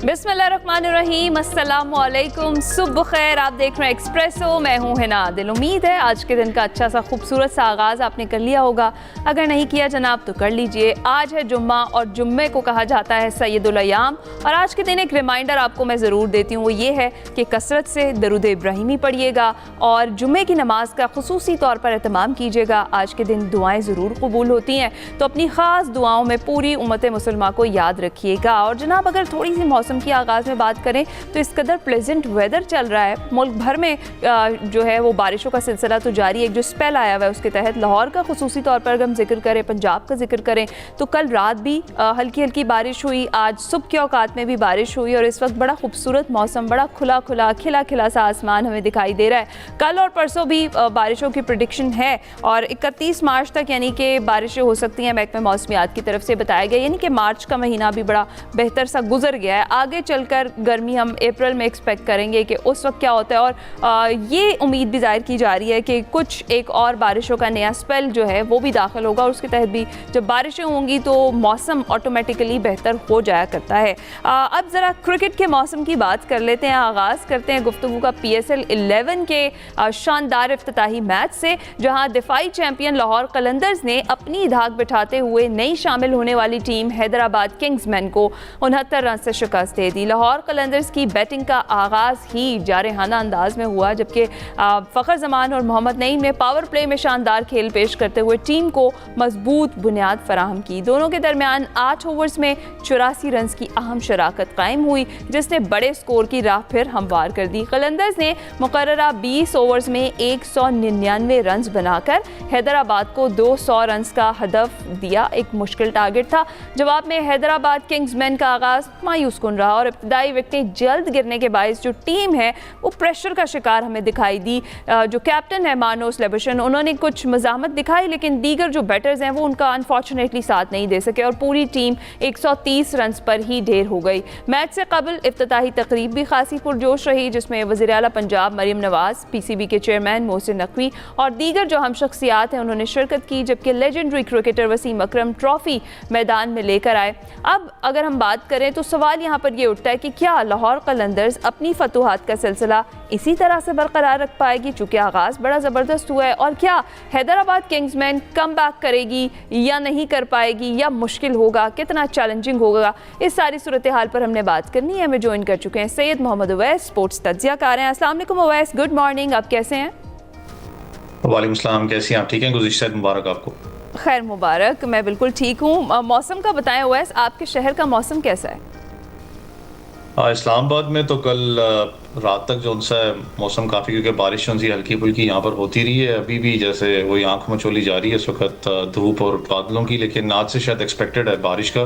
बिस्मिल्लाहिर्रहमानिर्रहीम, अस्सलामुअलैकुम, सुबह खैर। आप देख रहे हैं एक्सप्रेसो, मैं हूं हिना। दिल उम्मीद है आज के दिन का अच्छा सा खूबसूरत सा आगाज़ आपने कर लिया होगा। अगर नहीं किया जनाब तो कर लीजिए। आज है जुम्मा और जुम्मे को कहा जाता है सैयदुल अय्याम। और आज के दिन एक रिमाइंडर आपको मैं ज़रूर देती हूँ, वो ये है कि कसरत से दरूद इब्राहिमी पढ़िएगा और जुम्मे की नमाज का खुसूसी तौर पर एहतमाम कीजिएगा। आज के दिन दुआएँ ज़रूर कबूल होती हैं, तो अपनी ख़ास दुआओं में पूरी उम्मत मुसलमान को याद रखिएगा। और जनाब अगर थोड़ी सी मौसम की आगाज़ में बात करें तो इस कदर प्लेजेंट वेदर चल रहा है मुल्क भर में, जो है वो बारिशों का सिलसिला तो जारी है। एक जो स्पेल आया हुआ है उसके तहत लाहौर का खुसूसी तौर पर अगर हम जिक्र करें, पंजाब का जिक्र करें तो कल रात भी हल्की हल्की बारिश हुई, आज सुबह के औकात में भी बारिश हुई और इस वक्त बड़ा खूबसूरत मौसम, बड़ा खुला खुला खिला खिला सा आसमान हमें दिखाई दे रहा है। कल और परसों भी बारिशों की प्रेडिक्शन है और 31 मार्च तक यानी कि बारिशें हो सकती हैं, महकमे मौसमियात की तरफ से बताया गया। यानी कि मार्च का महीना भी बड़ा बेहतर सा गुजर गया है। आगे चलकर गर्मी हम अप्रैल में एक्सपेक्ट करेंगे कि उस वक्त क्या होता है। और ये उम्मीद भी जाहिर की जा रही है कि कुछ एक और बारिशों का नया स्पेल जो है वो भी दाखिल होगा और उसके तहत भी जब बारिशें होंगी तो मौसम ऑटोमेटिकली बेहतर हो जाया करता है। अब ज़रा क्रिकेट के मौसम की बात कर लेते हैं। आगाज़ करते हैं गुफ्तगू का PSL 11 के शानदार इफ्तिताही मैच से, जहां दिफाई चैंपियन लाहौर कलंदर्स ने अपनी धाक बिठाते हुए नई शामिल होने वाली टीम हैदराबाद किंग्समैन को 69 रन से शिकस्त दे दी। लाहौर कलंदर्स की बैटिंग का आगाज़ ही जारहाना अंदाज में हुआ, जबकि फ़खर जमान और मोहम्मद नईम ने पावर प्ले में शानदार खेल पेश करते हुए टीम को मजबूत बुनियाद फराहम की। दोनों के दरमियान 8 ओवर्स में 84 रन की अहम शराकत कायम हुई, जिसने बड़े स्कोर की राह फिर हमवार कर दी। कलंदर्स ने मुकर्ररा 20 ओवर्स में 199 रन बनाकर हैदराबाद को 200 रन का हदफ दिया। एक मुश्किल टारगेट था। जवाब में हैदराबाद किंग्समैन का आगाज़ मायूस कुन रहा और इब्तदाई विकेटें जल्द गिरने के बायस जो टीम है वो प्रेशर का शिकार हमें दिखाई दी। जो कैप्टन है मानोस लेबशन, उन्होंने कुछ मज़ामत दिखाई, लेकिन दीगर जो बैटर्स हैं वो उनका अनफॉर्चुनेटली साथ नहीं दे सके और पूरी टीम 130 रन पर ही ढेर हो गई। मैच से कबल इफ्तिताही तकरीब भी खासी पुरजोश रही, जिसमें वज़ीर आला पंजाब मरियम नवाज़, PCB के चेयरमैन मोहसिन नकवी और दीगर जो हम शख्सियात हैं उन्होंने शिरकत की, जबकि लेजेंडरी क्रिकेटर वसीम अकरम ट्रॉफी मैदान में लेकर आए। अब अगर हम बात करें तो सवाल यहाँ पर ये उठता है कि क्या लाहौर कलंदर्स अपनी फतूहात का सिलसिला इसी तरह से बरकरार रख पाएगी, चूँकि आगाज़ बड़ा ज़बरदस्त हुआ है, और क्या हैदराबाद किंग्समैन कम बैक करेगी या नहीं कर पाएगी या मुश्किल होगा, कितना चैलेंजिंग होगा, इस सारी सूरत हाल पर हमने बात करनी है। हमें ज्वाइन कर चुके हैं सैयद मोहम्मद उवैस, स्पोर्ट्स तज्ज़ियाकार हैं। अस्सलाम वालेकुम उवैस, गुड मॉर्निंग, आप कैसे हैं? वालेकुम सलाम, कैसी हैं आप? ठीक हैं? गुज़िश्ता मुबारक आपको। खैर मुबारक, मैं बिल्कुल ठीक हूँ। मौसम का बताएं उवैस, आपके शहर का मौसम कैसा है? इस्लामाबाद में तो कल रात तक जो उनसा मौसम काफ़ी, क्योंकि बारिश उनसी हल्की फुल्की यहाँ पर होती रही है, अभी भी जैसे वही आंख मचोली जा रही है इस वक्त धूप और बादलों की, लेकिन आज से शायद एक्सपेक्टेड है बारिश का।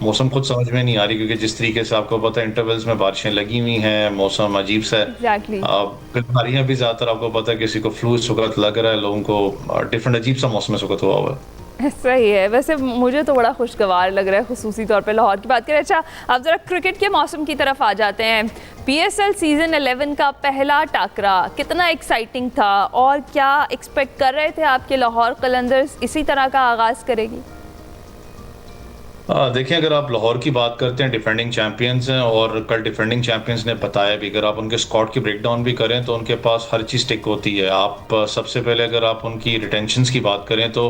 मौसम खुद समझ में नहीं आ रही, क्योंकि जिस तरीके से आपको पता है इंटरवल्स में बारिशें लगी हुई हैं, मौसम अजीब सा है। बीमारियाँ भी ज़्यादातर आपको पता है, किसी को फ्लू इस वक्त लग रहा है, लोगों को डिफरेंट अजीब सा मौसम इस वक्त हुआ हुआ है। सही है। वैसे मुझे तो बड़ा खुशगवार लग रहा है, खुसूसी तौर पे लाहौर की बात करें। अच्छा, अब ज़रा क्रिकेट के मौसम की तरफ आ जाते हैं। PSL सीज़न 11 का पहला टाकरा कितना एक्साइटिंग था और क्या एक्सपेक्ट कर रहे थे आपके लाहौर कलंदर्स इसी तरह का आगाज़ करेगी? देखिए, अगर आप लाहौर की बात करते हैं, डिफेंडिंग चैंपियंस हैं और कल डिफेंडिंग चैंपियंस ने बताया भी, अगर आप उनके स्क्वाड की ब्रेकडाउन भी करें तो उनके पास हर चीज़ टिक होती है। आप सबसे पहले अगर आप उनकी रिटेंशंस की बात करें तो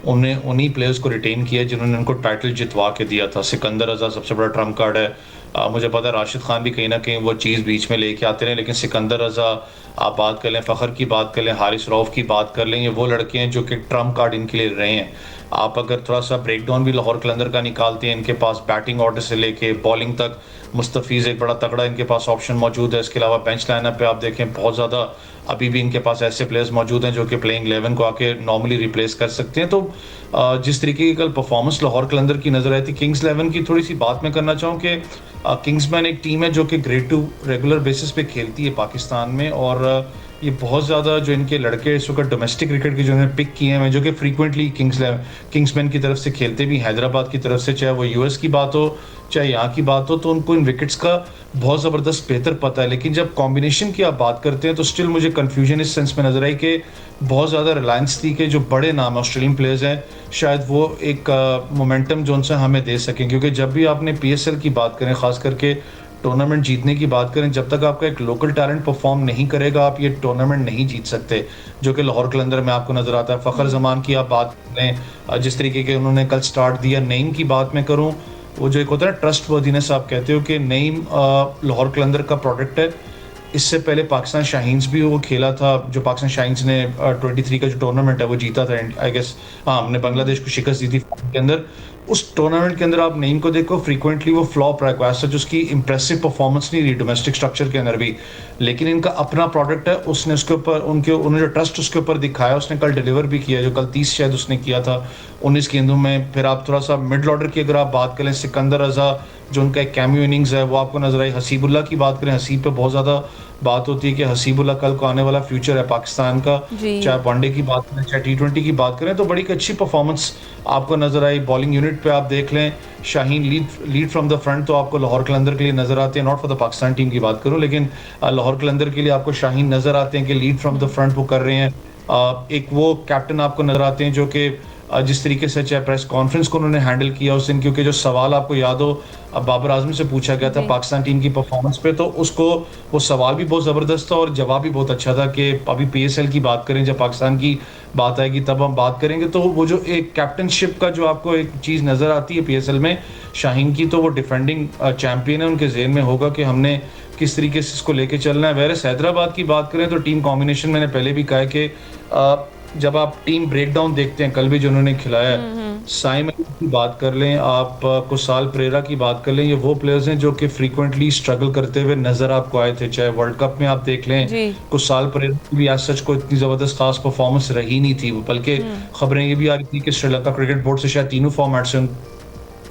उन्हें उन्हीं प्लेयर्स को रिटेन किया जिन्होंने उनको टाइटल जितवा के दिया था। सिकंदर रजा सबसे बड़ा ट्रम्प कार्ड है। मुझे पता है राशिद खान भी कहीं ना कहीं वो चीज़ बीच में लेके आते रहे, लेकिन सिकंदर रजा आप बात कर लें, फ़खर की बात कर लें, हारिस रऊफ की बात कर लें, ये वो लड़के हैं जो कि ट्रम्प कार्ड इनके लिए रहे हैं। आप अगर थोड़ा सा ब्रेकडाउन भी लाहौर कलंदर का निकालते हैं, इनके पास बैटिंग ऑर्डर से लेके बॉलिंग तक मुस्तफ़ीज़ एक बड़ा तगड़ा इनके पास ऑप्शन मौजूद है। इसके अलावा बेंच लाइनअप पे आप देखें बहुत ज़्यादा अभी भी इनके पास ऐसे प्लेयर्स मौजूद हैं जो कि प्लेइंग 11 को आके नॉर्मली रिप्लेस कर सकते हैं। तो जिस तरीके की कल परफॉर्मेंस लाहौर कलंदर की नज़र आई थी, किंग्स 11 की थोड़ी सी बात मैं करना चाहूँ कि किंग्समैन एक टीम है जो कि ग्रेड 2 रेगुलर बेसिस पे खेलती है पाकिस्तान में, और ये बहुत ज़्यादा जो इनके लड़के इस वक्त डोमेस्टिक क्रिकेट की जो इन्होंने पिक किए हैं, जो कि फ्रीक्वेंटली किंग्समैन की तरफ से खेलते भी, हैदराबाद की तरफ से, चाहे वो US की बात हो चाहे यहाँ की बात हो, तो उनको इन विकेट्स का बहुत ज़बरदस्त बेहतर पता है। लेकिन जब कॉम्बिनेशन की आप बात करते हैं तो स्टिल मुझे कन्फ्यूजन इस सेंस में नजर आई कि बहुत ज़्यादा रिलायंस थी कि जो बड़े नाम ऑस्ट्रेलियन प्लेयर्स हैं शायद वो एक मोमेंटम जो उनसे हमें दे सकें, क्योंकि जब भी आपने PSL की बात करें, ख़ास करके टूर्नामेंट जीतने की बात करें, जब तक आपका एक लोकल टैलेंट परफॉर्म नहीं करेगा आप ये टूर्नामेंट नहीं जीत सकते, जो कि लाहौर कलंदर में आपको नज़र आता है। फ़खर ज़मान की आप बात करें, जिस तरीके के उन्होंने कल स्टार्ट दिया। नईम की बात मैं करूँ, वो जो एक होता है ना ट्रस्ट वर्दीनेस, आप कहते हो कि नईम लाहौर कलंदर का प्रोडक्ट है। इससे पहले पाकिस्तान शाहीन्स भी वो खेला था, जो पाकिस्तान शाहीन्स ने 23 का जो टूर्नामेंट है वो जीता था आई गेस। हाँ, हमने बांग्लादेश को शिकस्त दी थी के अंदर। उस टूर्नामेंट के अंदर आप नईम को देखो, फ्रीक्वेंटली वो फ्लॉप रहा है, सच उसकी इंप्रेसिव परफॉर्मेंस नहीं रही डोमेस्टिक स्ट्रक्चर के अंदर भी, लेकिन इनका अपना प्रोडक्ट है। उसने उसके ऊपर उन्होंने जो ट्रस्ट उसके ऊपर दिखाया, उसने कल डिलीवर भी किया, जो कल 30 शायद उसने किया था 19 गेंदों में। फिर आप थोड़ा सा मिडल ऑर्डर की अगर आप बात करें, सिकंदर रजा जो उनका एक कैमियो इनिंग्स है वो आपको नजर आई। हसीबुल्ला की बात करें, हसीब पे बहुत ज़्यादा बात होती है कि हसीबुल्ला कल को आने वाला फ्यूचर है पाकिस्तान का, चाहे वनडे की बात करें चाहे T20 की बात करें, तो बड़ी अच्छी परफॉर्मेंस आपको नजर आई। बॉलिंग यूनिट पे आप देख लें, Shaheen lead from the front तो आपको लाहौर कलंदर के लिए नजर आते हैं, not for the Pakistan team की बात करूं, लेकिन लाहौर कलंदर के लिए आपको शाहीन नजर आते हैं कि लीड फ्रॉम द फ्रंट वो कर रहे हैं। एक वो कैप्टन आपको नजर आते हैं जो कि जिस तरीके से चाहे प्रेस कॉन्फ्रेंस को उन्होंने हैंडल किया उस दिन, क्योंकि जो सवाल आपको याद हो बाबर आजमी से पूछा गया था पाकिस्तान टीम की परफॉर्मेंस पे, तो उसको वो सवाल भी बहुत ज़बरदस्त था और जवाब भी बहुत अच्छा था कि अभी PSL की बात करें, जब पाकिस्तान की बात आएगी तब हम बात करेंगे। तो वो जो एक कैप्टनशिप का जो आपको एक चीज़ नज़र आती है PSL में शाहीन की, तो वो डिफेंडिंग चैम्पियन है, उनके जेहन में होगा कि हमने किस तरीके से इसको लेके चलना है। वैसे हैदराबाद की बात करें तो टीम कॉम्बिनेशन मैंने पहले भी कहा है कि जब आप टीम ब्रेकडाउन देखते हैं, कल भी जो उन्होंने खिलाया है, साइम की बात कर लें आप, कुसाल परेरा की बात कर लें, ये वो प्लेयर्स हैं जो कि फ्रीक्वेंटली स्ट्रगल करते हुए नजर आपको आए थे। चाहे वर्ल्ड कप में आप देख लें, कुसाल परेरा की भी आज सच को इतनी ज़बरदस्त खास परफॉर्मेंस रही नहीं थी, बल्कि खबरें ये भी आ रही थी कि श्रीलंका क्रिकेट बोर्ड से शायद तीनों फॉर्मेट से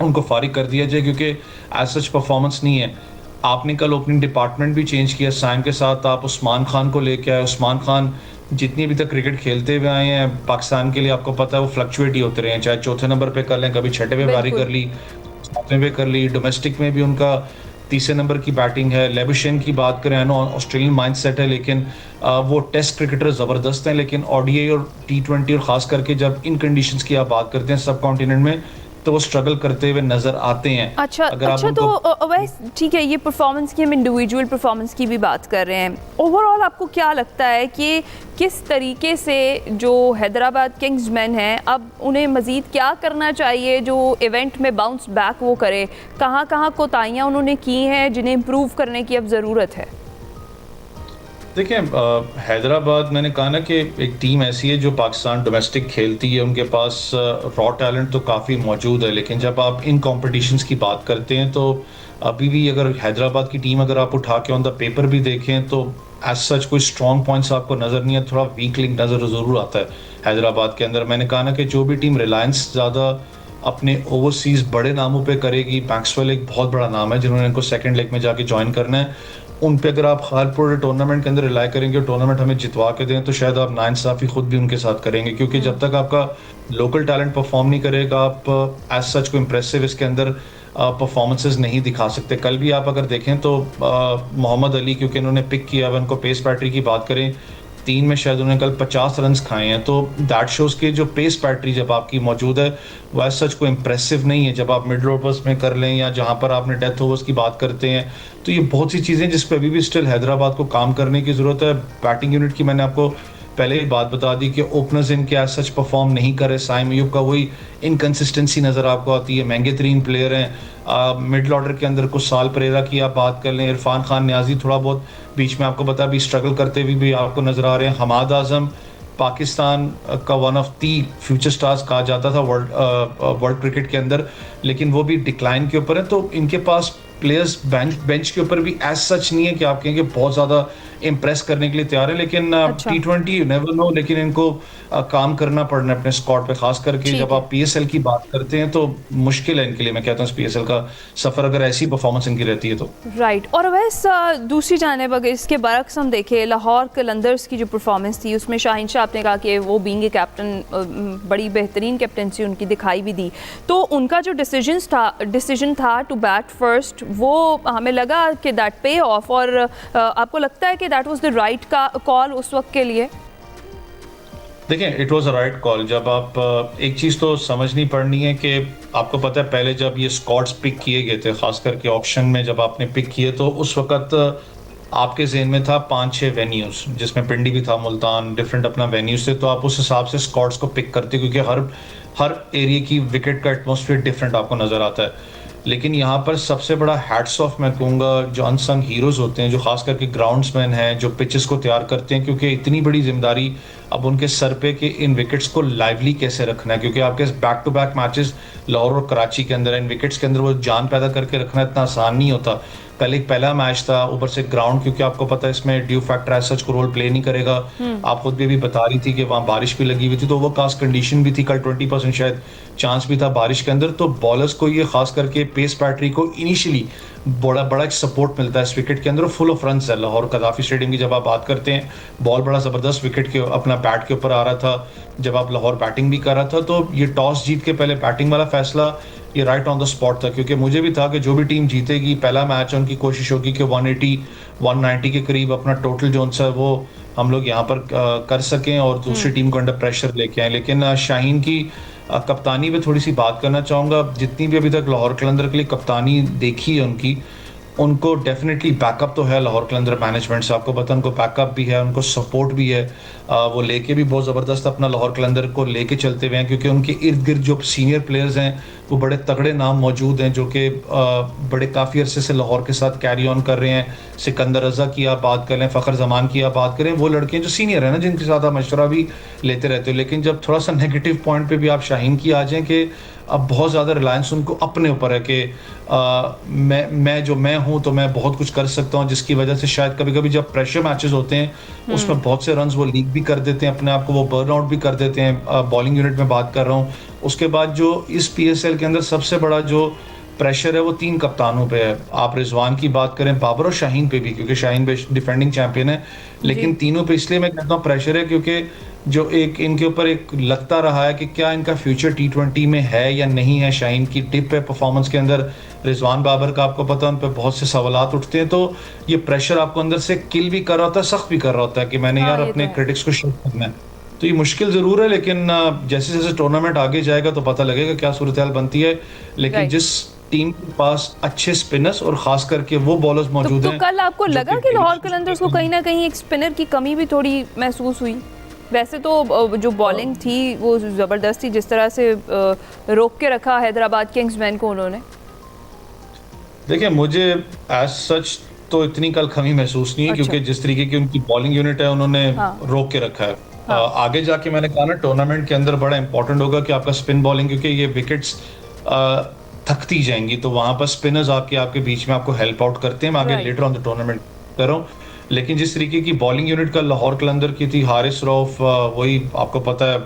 उनको फारिग कर दिया जाए, क्योंकि आज सच परफॉर्मेंस नहीं है। आपने कल ओपनिंग डिपार्टमेंट भी चेंज किया, साइम के साथ आप उस्मान खान को लेके आए। उस्मान खान जितनी अभी तक क्रिकेट खेलते हुए आए हैं पाकिस्तान के लिए, आपको पता है वो फ्लक्चुएट ही होते रहे हैं, चाहे चौथे नंबर पे कर लें, कभी छठे पे बारी कर ली, सातवें पे कर ली। डोमेस्टिक में भी उनका तीसरे नंबर की बैटिंग है। लेबुशेन की बात करें, नो ऑस्ट्रेलियन माइंडसेट है, लेकिन वो टेस्ट क्रिकेटर ज़बरदस्त हैं, लेकिन ODI और T20 और ख़ास करके जब इन कंडीशंस की आप बात करते हैं सब कॉन्टिनेंट में, तो वो स्ट्रगल करते हुए नजर आते हैं। अच्छा, तो वैसे ठीक है, ये परफॉर्मेंस की हम इंडिविजुअल परफॉर्मेंस की भी बात कर रहे हैं। ओवरऑल आपको क्या लगता है कि किस तरीके से जो हैदराबाद किंग्स मैन हैं, अब उन्हें मज़ीद क्या करना चाहिए जो इवेंट में बाउंस बैक वो करे? कहाँ कहाँ कोताहियाँ उन्होंने की हैं जिन्हें इम्प्रूव करने की अब ज़रूरत है? देखिए, हैदराबाद मैंने कहा ना कि एक टीम ऐसी है जो पाकिस्तान डोमेस्टिक खेलती है, उनके पास रॉ टैलेंट तो काफ़ी मौजूद है, लेकिन जब आप इन कॉम्पिटिशन्स की बात करते हैं तो अभी भी अगर हैदराबाद की टीम अगर आप उठा के ऑन द पेपर भी देखें तो एज सच कोई स्ट्रॉन्ग पॉइंट्स आपको नज़र नहीं है, थोड़ा वीक लिंक नज़र ज़रूर आता है हैदराबाद के अंदर। मैंने कहा ना कि जो भी टीम रिलायंस ज़्यादा अपने ओवरसीज़ बड़े नामों पे करेगी, मैक्सवेल एक बहुत बड़ा नाम है जिन्होंने इनको सेकंड लेग में जाके ज्वाइन करना है, उन पे अगर आप हर पूरे टूर्नामेंट के अंदर रिलाई करेंगे, टूर्नामेंट हमें जितवा के दें, तो शायद आप नाइंसाफ़ी खुद भी उनके साथ करेंगे, क्योंकि जब तक आपका लोकल टैलेंट परफॉर्म नहीं करेगा आप एज सच को इम्प्रेसिव इसके अंदर परफॉर्मेंसेस नहीं दिखा सकते। कल भी आप अगर देखें तो मोहम्मद अली, क्योंकि इन्होंने पिक किया, अब उनको पेस बैटरी की बात करें, 3 में शायद उन्होंने कल 50 रन खाए हैं, तो दैट शोज़ के जो पेस बैटरी जब आपकी मौजूद है वह सच को इम्प्रेसिव नहीं है। जब आप मिडल ओवर्स में कर लें या जहां पर आपने डेथ ओवर्स की बात करते हैं, तो ये बहुत सी चीज़ें जिस पर अभी भी स्टिल हैदराबाद को काम करने की ज़रूरत है। बैटिंग यूनिट की मैंने आपको पहले ही बात बता दी कि ओपनर्स इनके एज सच परफॉर्म नहीं करे। साइम अयूब का वही इनकन्सिस्टेंसी नज़र आपको आती है, महंगे तरीन प्लेयर हैं। मिडल ऑर्डर के अंदर कुछ साल परेरा की आप बात कर लें, इरफान खान न्याजी थोड़ा बहुत बीच में आपको पता भी स्ट्रगल करते हुए भी आपको नज़र आ रहे हैं। हमाद आजम पाकिस्तान का one of the future stars कहा जाता था वर्ल्ड क्रिकेट के अंदर, लेकिन वो भी डिक्लाइन के ऊपर है, तो इनके पास प्लेयर्स बेंच के ऊपर भी एज सच नहीं है कि आप कहेंगे बहुत ज़्यादा इम्प्रेस करने के लिए तैयार है, लेकिन T20 यू नेवर नो, लेकिन इनको काम करना पड़ना है अपने स्क्वाड पे, खास करके जब आप PSL की बात करते हैं तो मुश्किल है इनके लिए। मैं कहता हूँ PSL का सफ़र अगर ऐसी परफॉर्मेंस इनकी रहती है तो राइट। और वैसे दूसरी जानिब अगर इसके बरक्स हम देखें, लाहौर कलंदर्स की जो परफॉर्मेंस थी उसमें शाहीन शाह आपने कहा कि वो बीइंग ए कैप्टन बड़ी बेहतरीन कैप्टनसी उनकी दिखाई भी दी, तो उनका जो डिसीजन था टू बैट फर्स्ट, वो हमें लगा कि दैट पे ऑफ, और आपको लगता है कि दैट वाज द राइट का कॉल उस वक्त के लिए? देखिए, it was a right call. जब आप एक चीज़ तो समझनी पड़नी है कि आपको पता है पहले जब ये स्क्वाड्स पिक किए गए थे, ख़ास करके ऑक्शन में जब आपने पिक किए तो उस वक़्त आपके ज़हन में था 5-6 वेन्यूज़ जिसमें पिंडी भी था, मुल्तान, डिफरेंट अपना वेन्यूज़ थे, तो आप उस हिसाब से स्क्वाड्स को पिक करते क्योंकि हर हर एरिया की विकेट का एटमॉस्फेयर डिफरेंट आपको नज़र आता है। लेकिन यहाँ पर सबसे बड़ा हैट्स ऑफ मैं कहूँगा जो अनसंग हीरोज़ होते हैं, जो ख़ास करके ग्राउंड्समैन हैं, जो पिचेस को तैयार करते हैं क्योंकि इतनी बड़ी ज़िम्मेदारी अब उनके सर पे कि इन विकेट्स को लाइवली कैसे रखना है क्योंकि आपके back to back matches Lahore और कराची के अंदर इन विकेट्स के अंदर वो जान पैदा करके रखना इतना आसान नहीं होता। कल एक पहला मैच था, ऊपर से ग्राउंड क्योंकि आपको पता है इसमें ड्यू फैक्टर एज सच को रोल प्ले नहीं करेगा। आप खुद भी बता रही थी कि वहाँ बारिश भी लगी हुई थी तो ओवरकास्ट कंडीशन भी थी, कल 20% शायद चांस भी था बारिश के अंदर, तो बॉलर्स को ये खास करके पेस बैटरी को इनिशियली बड़ा बड़ा एक सपोर्ट मिलता है इस विकेट के अंदर। फुल ऑफ रन्स है लाहौर कदाफी स्टेडियम की जब आप बात करते हैं, बॉल बड़ा ज़बरदस्त विकेट के अपना बैट के ऊपर आ रहा था जब आप लाहौर बैटिंग भी कर रहा था, तो ये टॉस जीत के पहले बैटिंग वाला फैसला ये राइट ऑन द स्पॉट था क्योंकि मुझे भी था कि जो भी टीम जीतेगी पहला मैच उनकी कोशिश होगी कि 180 190 के करीब अपना टोटल जो सा वो हम लोग यहाँ पर कर सकें और दूसरी टीम को अंडर प्रेशर लेके आए। लेकिन शाहीन की कप्तानी पे थोड़ी सी बात करना चाहूँगा। जितनी भी अभी तक लाहौर कलंदर के लिए कप्तानी देखी है उनको डेफिनेटली बैकअप तो है लाहौर कलंदर मैनेजमेंट से, आपको पता है उनको बैकअप भी है, उनको सपोर्ट भी है, वो लेके भी बहुत ज़बरदस्त अपना लाहौर कलंदर को लेके चलते हुए हैं क्योंकि उनके इर्द गिर्द जो सीनियर प्लेयर्स हैं वो बड़े तगड़े नाम मौजूद हैं जो कि बड़े काफ़ी अरसे से लाहौर के साथ कैरी ऑन कर रहे हैं। सिकंदर रज़ा की आप बात करें, फ़खर जमान की आप बात करें, वो लड़के जो सीनियर हैं ना जिनके साथ आप मशवरा भी लेते रहते हो। लेकिन जब थोड़ा सा नेगेटिव पॉइंट पे भी आप शाहीन की आ जाएं कि अब बहुत ज़्यादा रिलायंस उनको अपने ऊपर है कि मैं हूँ तो मैं बहुत कुछ कर सकता हूँ, जिसकी वजह से शायद कभी कभी जब प्रेशर मैचेस होते हैं उसमें बहुत से रन्स वो लीक भी कर देते हैं, अपने आप को वो बर्न आउट भी कर देते हैं। बॉलिंग यूनिट में बात कर रहा हूँ। उसके बाद जो इस पीएसएल के अंदर सबसे बड़ा जो प्रेशर है वो 3 कप्तानों पे है। आप रिजवान की बात करें, बाबर और शाहीन पे भी, क्योंकि शाहीन पे डिफेंडिंग चैंपियन है, लेकिन तीनों पे इसलिए मैं कहता हूँ प्रेशर है क्योंकि जो एक इनके ऊपर एक लगता रहा है कि क्या इनका फ्यूचर T20 में है या नहीं है। शाहीन की डिप है परफॉर्मेंस के अंदर, रिजवान बाबर का आपको पता है उन पर बहुत से सवालात उठते हैं, तो ये प्रेशर आपको अंदर से किल भी कर रहा होता है, सख्त भी कर रहा होता है कि मैंने यार अपने क्रिटिक्स को शेक करना है। तो ये मुश्किल ज़रूर है, लेकिन जैसे जैसे टूर्नामेंट आगे जाएगा तो पता लगेगा क्या सूरत हाल बनती है। लेकिन जिस टीम के पास अच्छे स्पिनर्स और खास करके वो बॉलर्स मौजूद हैं। तो कल आपको लगा कि लाहौर कलंदर्स को कहीं ना कहीं एक स्पिनर की कमी भी थोड़ी महसूस हुई? वैसे तो जो बॉलिंग थी वो ज़बरदस्त थी, जिस तरह से रोक के रखा हैदराबाद किंग्समैन को उन्होंने। देखिए, मुझे एज सच तो इतनी कल कमी महसूस नहीं है क्योंकि जिस तरीके की उनकी बॉलिंग यूनिट है उन्होंने रोक के रखा है। आगे जाके मैंने कहा ना टूर्नामेंट के अंदर बड़ा इंपॉर्टेंट होगा कि आपका स्पिन बॉलिंग, क्योंकि ये विकेट्स थकती जाएंगी तो वहां पर स्पिनर्स आपके बीच में आपको हेल्प आउट करते हैं। मैं आगे लेटर ऑन द टूर्नामेंट कर रहा हूँ, लेकिन जिस तरीके की बॉलिंग यूनिट का लाहौर कलंदर की थी, हारिस रऊफ वही आपको पता है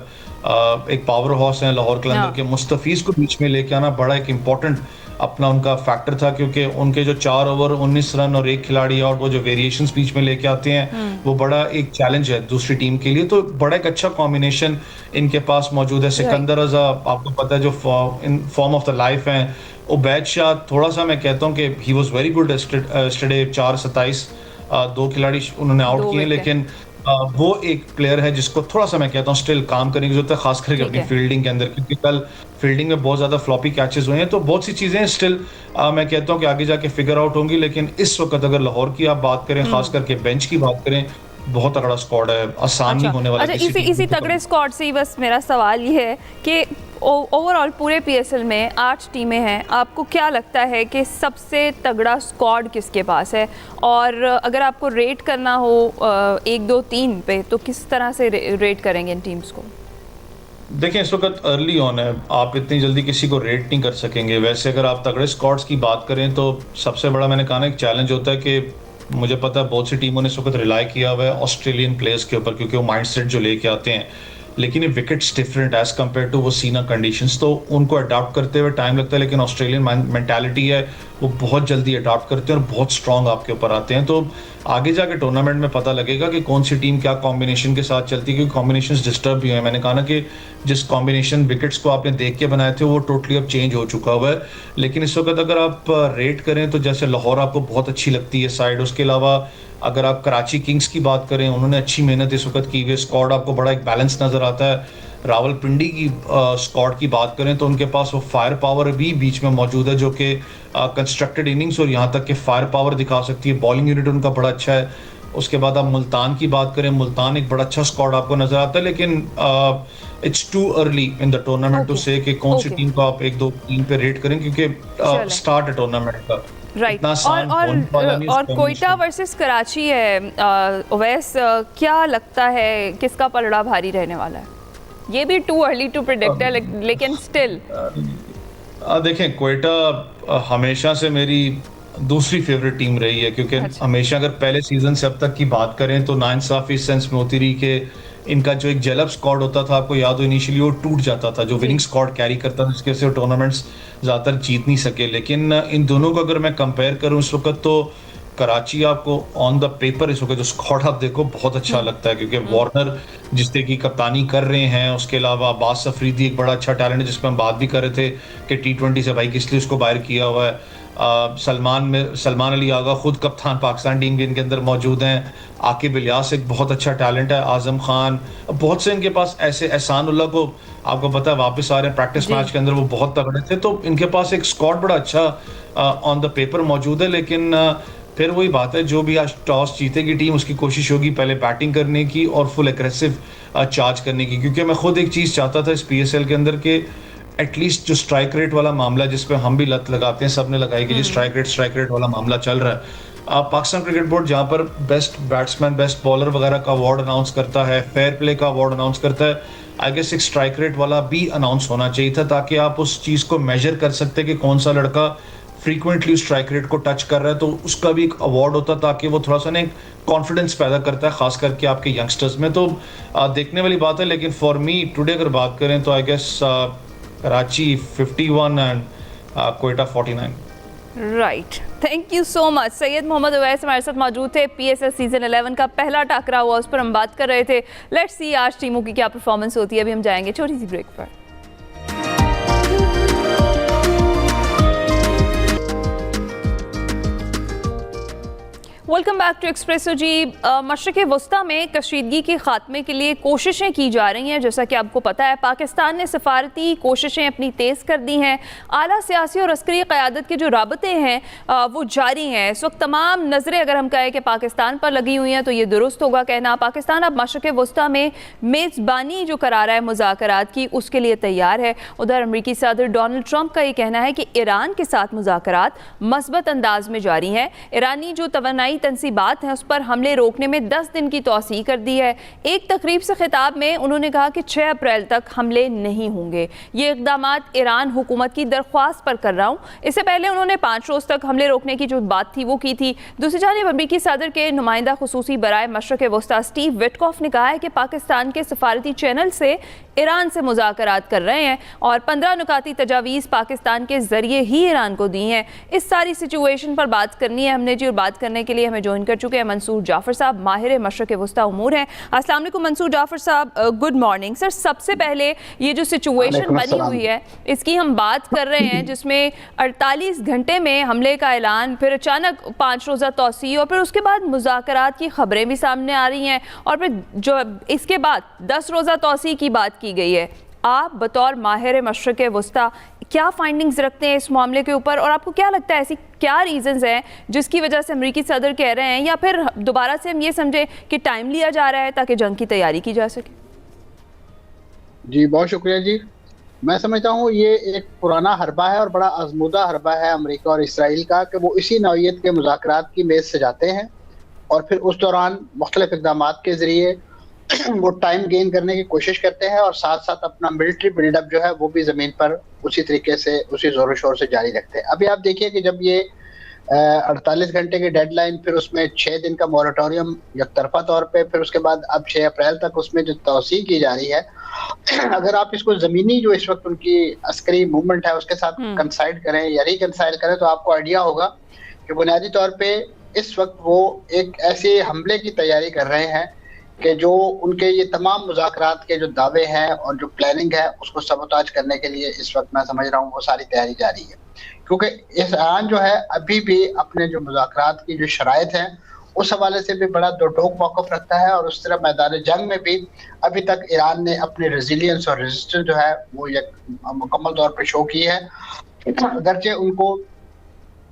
एक पावर हाउस है लाहौर कलंदर के, मुस्तफीज को बीच में लेके आना बड़ा एक इम्पोर्टेंट अपना उनका फैक्टर था क्योंकि उनके जो 4 ओवर 19 रन और 1 खिलाड़ी और वो जो वेरिएशंस बीच में लेके आते हैं वो बड़ा एक चैलेंज है दूसरी टीम के लिए। तो बड़ा एक अच्छा कॉम्बिनेशन इनके पास मौजूद है। सिकंदर रज़ा आपको पता है जो in form of the life हैं। उबैद शाह थोड़ा सा मैं कहता हूँ कि he was very good yesterday, 4-27 2 खिलाड़ी उन्होंने आउट किए, लेकिन वो एक प्लेयर है जिसको थोड़ा सा मैं कहता हूँ स्टिल काम करने की जरूरत है, खास करके अपनी फील्डिंग के अंदर, क्योंकि कल फील्डिंग में बहुत ज्यादा फ्लॉपी कैचेस हुए हैं। तो बहुत सी चीजें स्टिल मैं कहता हूँ कि आगे जाके फिगर आउट होंगी, लेकिन इस वक्त अगर लाहौर की आप बात करें, खास करके बेंच की बात करें, बहुत तगड़ा स्क्वाड है, आसान नहीं होने वाला। इसी तगड़े स्क्वाड से ही बस मेरा सवाल ये है कि ओवरऑल पूरे पीएसएल में 8 टीमें हैं, आपको क्या लगता है कि सबसे तगड़ा स्क्वाड किसके पास है? और अगर आपको रेट करना हो 1 2 3 पे तो किस तरह से रेट करेंगे इन टीम्स को? देखिए, इस वक्त अर्ली ऑन है, आप इतनी जल्दी किसी को रेट नहीं कर सकेंगे। वैसे अगर आप तगड़े स्क्वाड्स की बात करें तो सबसे बड़ा मैंने कहा ना एक चैलेंज होता है कि मुझे पता है बहुत सी टीमों ने इस वक्त रिलाई किया हुआ है ऑस्ट्रेलियन प्लेयर्स के ऊपर, क्योंकि वो माइंडसेट जो लेके आते हैं, लेकिन ये wickets different as compare to वो सीना कंडीशंस, तो उनको अडॉप्ट करते हुए टाइम लगता है। लेकिन ऑस्ट्रेलियन मेंटालिटी है, वो बहुत जल्दी अडॉप्ट करते हैं और बहुत स्ट्रांग आपके ऊपर आते हैं। तो आगे जाके टूर्नामेंट में पता लगेगा कि कौन सी टीम क्या कॉम्बिनेशन के साथ चलती है, क्योंकि कॉम्बिनेशंस डिस्टर्ब भी हैं। मैंने कहा ना कि जिस कॉम्बिनेशन विकेट्स को आपने देख के बनाए थे वो टोटली अब चेंज हो चुका हुआ है। लेकिन इस वक्त अगर आप रेट करें तो जैसे लाहौर आपको बहुत अच्छी लगती है साइड, उसके अलावा अगर आप कराची किंग्स की बात करें, उन्होंने अच्छी मेहनत इस वक्त की हुई, स्क्वाड आपको बड़ा एक बैलेंस नजर आता है। रावलपिंडी की स्क्वाड की बात करें तो उनके पास वो फायर पावर भी बीच में मौजूद है, जो कि कंस्ट्रक्टेड इनिंग्स और यहाँ तक कि फायर पावर दिखा सकती है। बॉलिंग यूनिट उनका बड़ा अच्छा है। उसके बाद आप मुल्तान की बात करें, मुल्तान एक बड़ा अच्छा स्क्वाड आपको नजर आता है, लेकिन it's too early in the tournament to say कि कौन सी टीम को आप एक दो टीम पे रेट करें, क्योंकि स्टार्ट है टूर्नामेंट का। राइट। और कोयटा वर्सेस कराची है, ओवैस क्या लगता है किसका पलड़ा भारी रहने वाला है? ये भी टू अर्ली टू प्रेडिक्ट है, लेकिन स्टिल देखें, कोयटा हमेशा से मेरी दूसरी फेवरेट टीम रही है, क्योंकि हमेशा अगर पहले सीजन से अब तक की बात करें तो नाइंसाफी इस सेंस में होती रही कि इनका जो एक जेलअप स्क्वाड होता था, आपको याद हो इनिशियली वो टूट जाता था, जो विनिंग स्क्वाड कैरी करता था, जिसके से टूर्नामेंट्स ज़्यादातर जीत नहीं सके। लेकिन इन दोनों को अगर मैं कंपेयर करूं इस वक्त, तो कराची आपको ऑन द पेपर इस वक्त जो स्क्वाड आप देखो बहुत अच्छा लगता है, क्योंकि वार्नर जिस तरह की कप्तानी कर रहे हैं, उसके अलावा अब्बास अफरीदी एक बड़ा अच्छा टैलेंट है, जिसमें हम बात भी कर रहे थे कि T20 से भाई किस लिए उसको बाहर किया हुआ है। सलमान अली आगा खुद कप्तान पाकिस्तान टीम के इनके अंदर मौजूद हैं। आकिब इलियास एक बहुत अच्छा टैलेंट है। आजम खान, बहुत से इनके पास ऐसे, एहसानुल्लाह को आपको पता है वापस आ रहे हैं प्रैक्टिस मैच के अंदर, वो बहुत तगड़े थे। तो इनके पास एक स्क्वाड बड़ा अच्छा ऑन द पेपर मौजूद है। लेकिन फिर वही बात है, जो भी आज टॉस जीतेगी टीम उसकी कोशिश होगी पहले बैटिंग करने की और फुल एग्रेसिव चार्ज करने की, क्योंकि मैं खुद एक चीज़ चाहता था इस PSL के अंदर के एटलीस्ट जो स्ट्राइक रेट वाला मामला, जिस पे हम भी लत लगाते हैं, सबने लगाई कि जो स्ट्राइक रेट वाला मामला चल रहा है। पाकिस्तान क्रिकेट बोर्ड जहाँ पर बेस्ट बैट्समैन, बेस्ट बॉलर वगैरह का अवार्ड अनाउंस करता है, फेयर प्ले का अवार्ड अनाउंस करता है, आई गेस एक स्ट्राइक रेट वाला भी अनाउंस होना चाहिए था, ताकि आप उस चीज़ को मेजर कर सकते कि कौन सा लड़का फ्रीक्वेंटली स्ट्राइक रेट को टच कर रहा है, तो उसका भी एक अवार्ड होता, ताकि वो थोड़ा सा ना एक कॉन्फिडेंस पैदा करता है, खास करके आपके यंगस्टर्स में। तो देखने वाली बात है। लेकिन फॉर मी टुडे अगर बात करें तो I guess Karachi 51 and Quetta 49। Right, thank you so much. Syed Mohammad Uwais हमारे साथ मौजूद थे। PSL सीजन 11 का पहला टाकरा हुआ, उस पर हम बात कर रहे थे। लेट्स सी आज टीमों की क्या परफॉर्मेंस होती है। अभी हम जाएंगे छोटी सी ब्रेक पर। वेलकम बैक टू एक्सप्रेसो जी। मशरक़ वस्ता में कशीदगी के खात्मे के लिए कोशिशें की जा रही हैं। जैसा कि आपको पता है, पाकिस्तान ने सफारती कोशिशें अपनी तेज़ कर दी हैं। आला सियासी और अस्करी क़यादत के जो राबते हैं वो जारी हैं। इस वक्त तमाम नज़रें अगर हम कहें कि पाकिस्तान पर लगी हुई हैं तो ये दुरुस्त होगा कहना। पाकिस्तान अब मशरक़ वस्ता में मेज़बानी जो करा रहा है मुज़ाकरात की, उसके लिए तैयार है। उधर अमरीकी सदर डोनाल्ड ट्रंप का ये कहना है कि ईरान के साथ मुज़ाकरात मस्बत अंदाज में जारी हैं। ईरानी जो तवानाई तंसीबात हैं उस पर हमले रोकने में 10 दिन की तौसीह कर दी है। एक तकरीब से खिताब में उन्होंने कहा कि 6 अप्रैल तक हमले नहीं होंगे। ये इक़दामात ईरान हुकूमत की दरख्वास्त पर कर रहा हूँ। इससे पहले उन्होंने 5 रोज़ तक हमले रोकने की जो बात थी वो की थी। दूसरी जानिब अमरीकी सदर के नुमाइंदा खुसूसी बराए मशरक़ वस्ता स्टीव विटकॉफ ने कहा है कि पाकिस्तान के सफारती चैनल से ईरान से मुज़ाकरात कर रहे हैं और 15 नुकाती तजावीज़ पाकिस्तान के ज़रिए ही ईरान को दी हैं। इस सारी सिचुएशन पर बात करनी है हमने जी, और बात करने के लिए हमें ज्वाइन कर चुके हैं मंसूर जाफ़र साहब, माहिर मशरक़ वस्ता उमूर हैं। अस्सलाम वालेकुम मंसूर जाफ़र साहब, गुड मॉर्निंग सर। सबसे पहले ये जो सिचुएशन बनी हुई है इसकी हम बात कर रहे हैं, जिसमें 48 घंटे में हमले का ऐलान, फिर अचानक 5 रोज़ा तौसीह और फिर उसके बाद मुज़ाकरात की खबरें भी सामने आ रही हैं और फिर जो इसके बाद 10 रोज़ा तौसीह की बात की गई है। आप बतौर माहिर मशरक़ वस्ता क्या फाइंडिंग्स रखते हैं इस मामले के ऊपर, और आपको क्या लगता है ऐसी क्या रीजंस हैं जिसकी वजह से अमरीकी सदर कह रहे हैं, या फिर दोबारा से हम ये समझें कि टाइम लिया जा रहा है ताकि जंग की तैयारी की जा सके? जी बहुत शुक्रिया जी। मैं समझता हूँ ये एक पुराना हरबा है और बड़ा आजमूदा हरबा है अमेरिका और इसराइल का, कि वो इसी नौइयत के मुज़ाकरात की मेज़ से जाते हैं और फिर उस दौरान मुख्तलिफ इक़दामात के ज़रिए वो टाइम गेन करने की कोशिश करते हैं और साथ साथ अपना मिलिट्री बिल्डअप जो है वो भी ज़मीन पर उसी तरीके से, उसी ज़ोर शोर से जारी रखते हैं। अभी आप देखिए कि जब ये 48 घंटे की डेडलाइन, फिर उसमें 6 दिन का मोरेटोरियम यकतरफा तौर पे, फिर उसके बाद अब 6 अप्रैल तक उसमें जो तौसीह की जा रही है, अगर आप इसको जमीनी जो इस वक्त उनकी अस्करी मूवमेंट है उसके साथ कंसाइड करें या रिकंसाइल करें तो आपको आइडिया होगा कि बुनियादी तौर पे इस वक्त वो एक ऐसे हमले की तैयारी कर रहे हैं कि जो उनके ये तमाम मुज़ाकरात के जो दावे हैं और जो प्लानिंग है उसको सबोताज करने के लिए इस वक्त मैं समझ रहा हूँ वो सारी तैयारी जारी है, क्योंकि ईरान जो है अभी भी अपने जो मुज़ाकरात की जो शराइत हैं उस हवाले से भी बड़ा दो टोक मौक़िफ़ रखता है, और उस तरह मैदान जंग में भी अभी तक ईरान ने अपनी रेजिलियंस और रेजिस्टेंस जो है वो एक मुकम्मल तौर पर शो की है। अगरचे उनको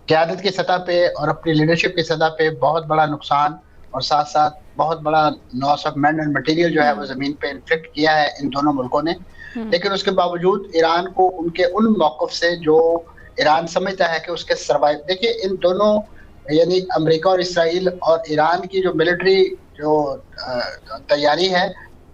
क़यादत की सतह पे और अपनी लीडरशिप की सतह पे बहुत बड़ा नुकसान और साथ साथ बहुत बड़ा loss of man and material जो है वो ज़मीन पे इन्फ्लिक्ट किया है इन दोनों मुल्कों ने, लेकिन उसके बावजूद ईरान को उनके उन मौक़िफ़ से जो ईरान समझता है कि उसके सर्वाइव, देखिए इन दोनों यानी अमेरिका और इसराइल और ईरान की जो मिलिट्री जो तैयारी है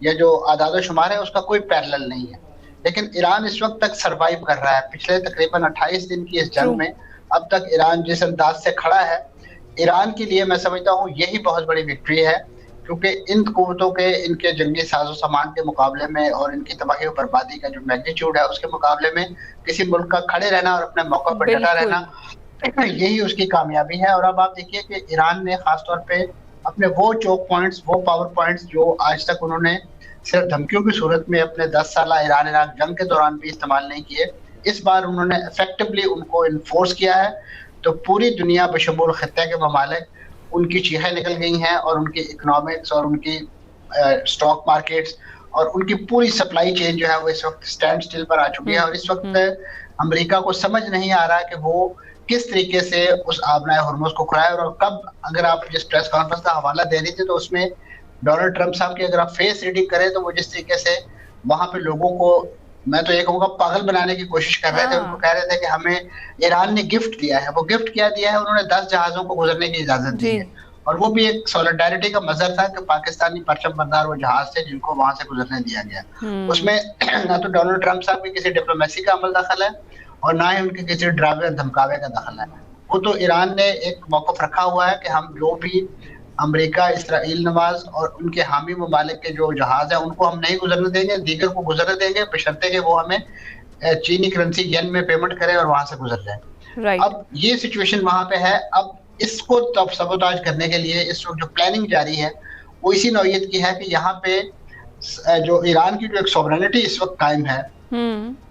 या जो आदाद शुमार है उसका कोई पैरेलल नहीं है, लेकिन ईरान इस वक्त तक सर्वाइव कर रहा है। पिछले तकरीबन 28 दिन की इस जंग में अब तक ईरान जिस अंदाज से खड़ा है, ईरान के लिए मैं समझता हूँ यही बहुत बड़ी विक्ट्री है, क्योंकि इन कुव्वतों के इनके जंगी साजो सामान के मुकाबले में और इनकी तबाही और बर्बादी का जो मैग्नीट्यूड है उसके मुकाबले में किसी मुल्क का खड़े रहना और अपने मौके पर डटा रहना यही उसकी कामयाबी है। और अब आप देखिए कि ईरान ने खासतौर पे अपने वो चोक पॉइंट्स, वो पावर पॉइंट्स जो आज तक उन्होंने सिर्फ धमकियों की सूरत में अपने 10 साल ईरान इराक जंग के दौरान भी इस्तेमाल नहीं किए, इस बार उन्होंने इफेक्टिवली उनको इन्फोर्स किया है। तो पूरी दुनिया बशमूल खत्ते के ममालिक उनकी चीखें निकल गई हैं और उनकी इकोनॉमिक्स और उनकी स्टॉक मार्केट्स और उनकी पूरी सप्लाई चेन जो है वो इस वक्त स्टैंड स्टिल पर आ चुकी है। और इस वक्त अमेरिका को समझ नहीं आ रहा कि वो किस तरीके से उस आबनाए हुर्मुज़ को खुलाए और कब। अगर आप जिस प्रेस कॉन्फ्रेंस का हवाला दे रही थी तो उसमें डोनाल्ड ट्रंप साहब की अगर आप फेस रीडिंग करें तो वो जिस तरीके से वहां पे लोगों को, मैं तो ये कहूँगा, पागल बनाने की कोशिश कर रहे थे। उनको कह रहे थे कि हमें ईरान ने गिफ्ट दिया है, वो गिफ्ट क्या दिया है, उन्होंने 10 जहाजों को गुजरने की इजाजत दी है, और वो भी एक सॉलिडारिटी का मजहर था कि पाकिस्तानी परचम बरदार वो जहाज थे जिनको वहां से गुजरने दिया गया। उसमें ना तो डोनाल्ड ट्रंप साहब की किसी डिप्लोमेसी का अमल दखल है और ना ही उनके किसी डरावे और धमकावे का दखल है। वो तो ईरान ने एक मौक़िफ़ रखा हुआ है कि हम जो भी अमेरिका, इसराइल नवाज और उनके हामी ममालिक के जो जहाज है उनको हम नहीं गुजरने देंगे, दीगर को गुजरने देंगे बशर्ते कि वो हमें चीनी करेंसी येन में पेमेंट करें और वहां से गुजर जाए। अब ये सिचुएशन वहां पे है। अब इसको तब सबोताज करने के लिए इस वक्त जो प्लानिंग जारी है वो इसी नौयत की है कि यहाँ पे जो ईरान की जो एक सॉवरेनिटी इस वक्त कायम है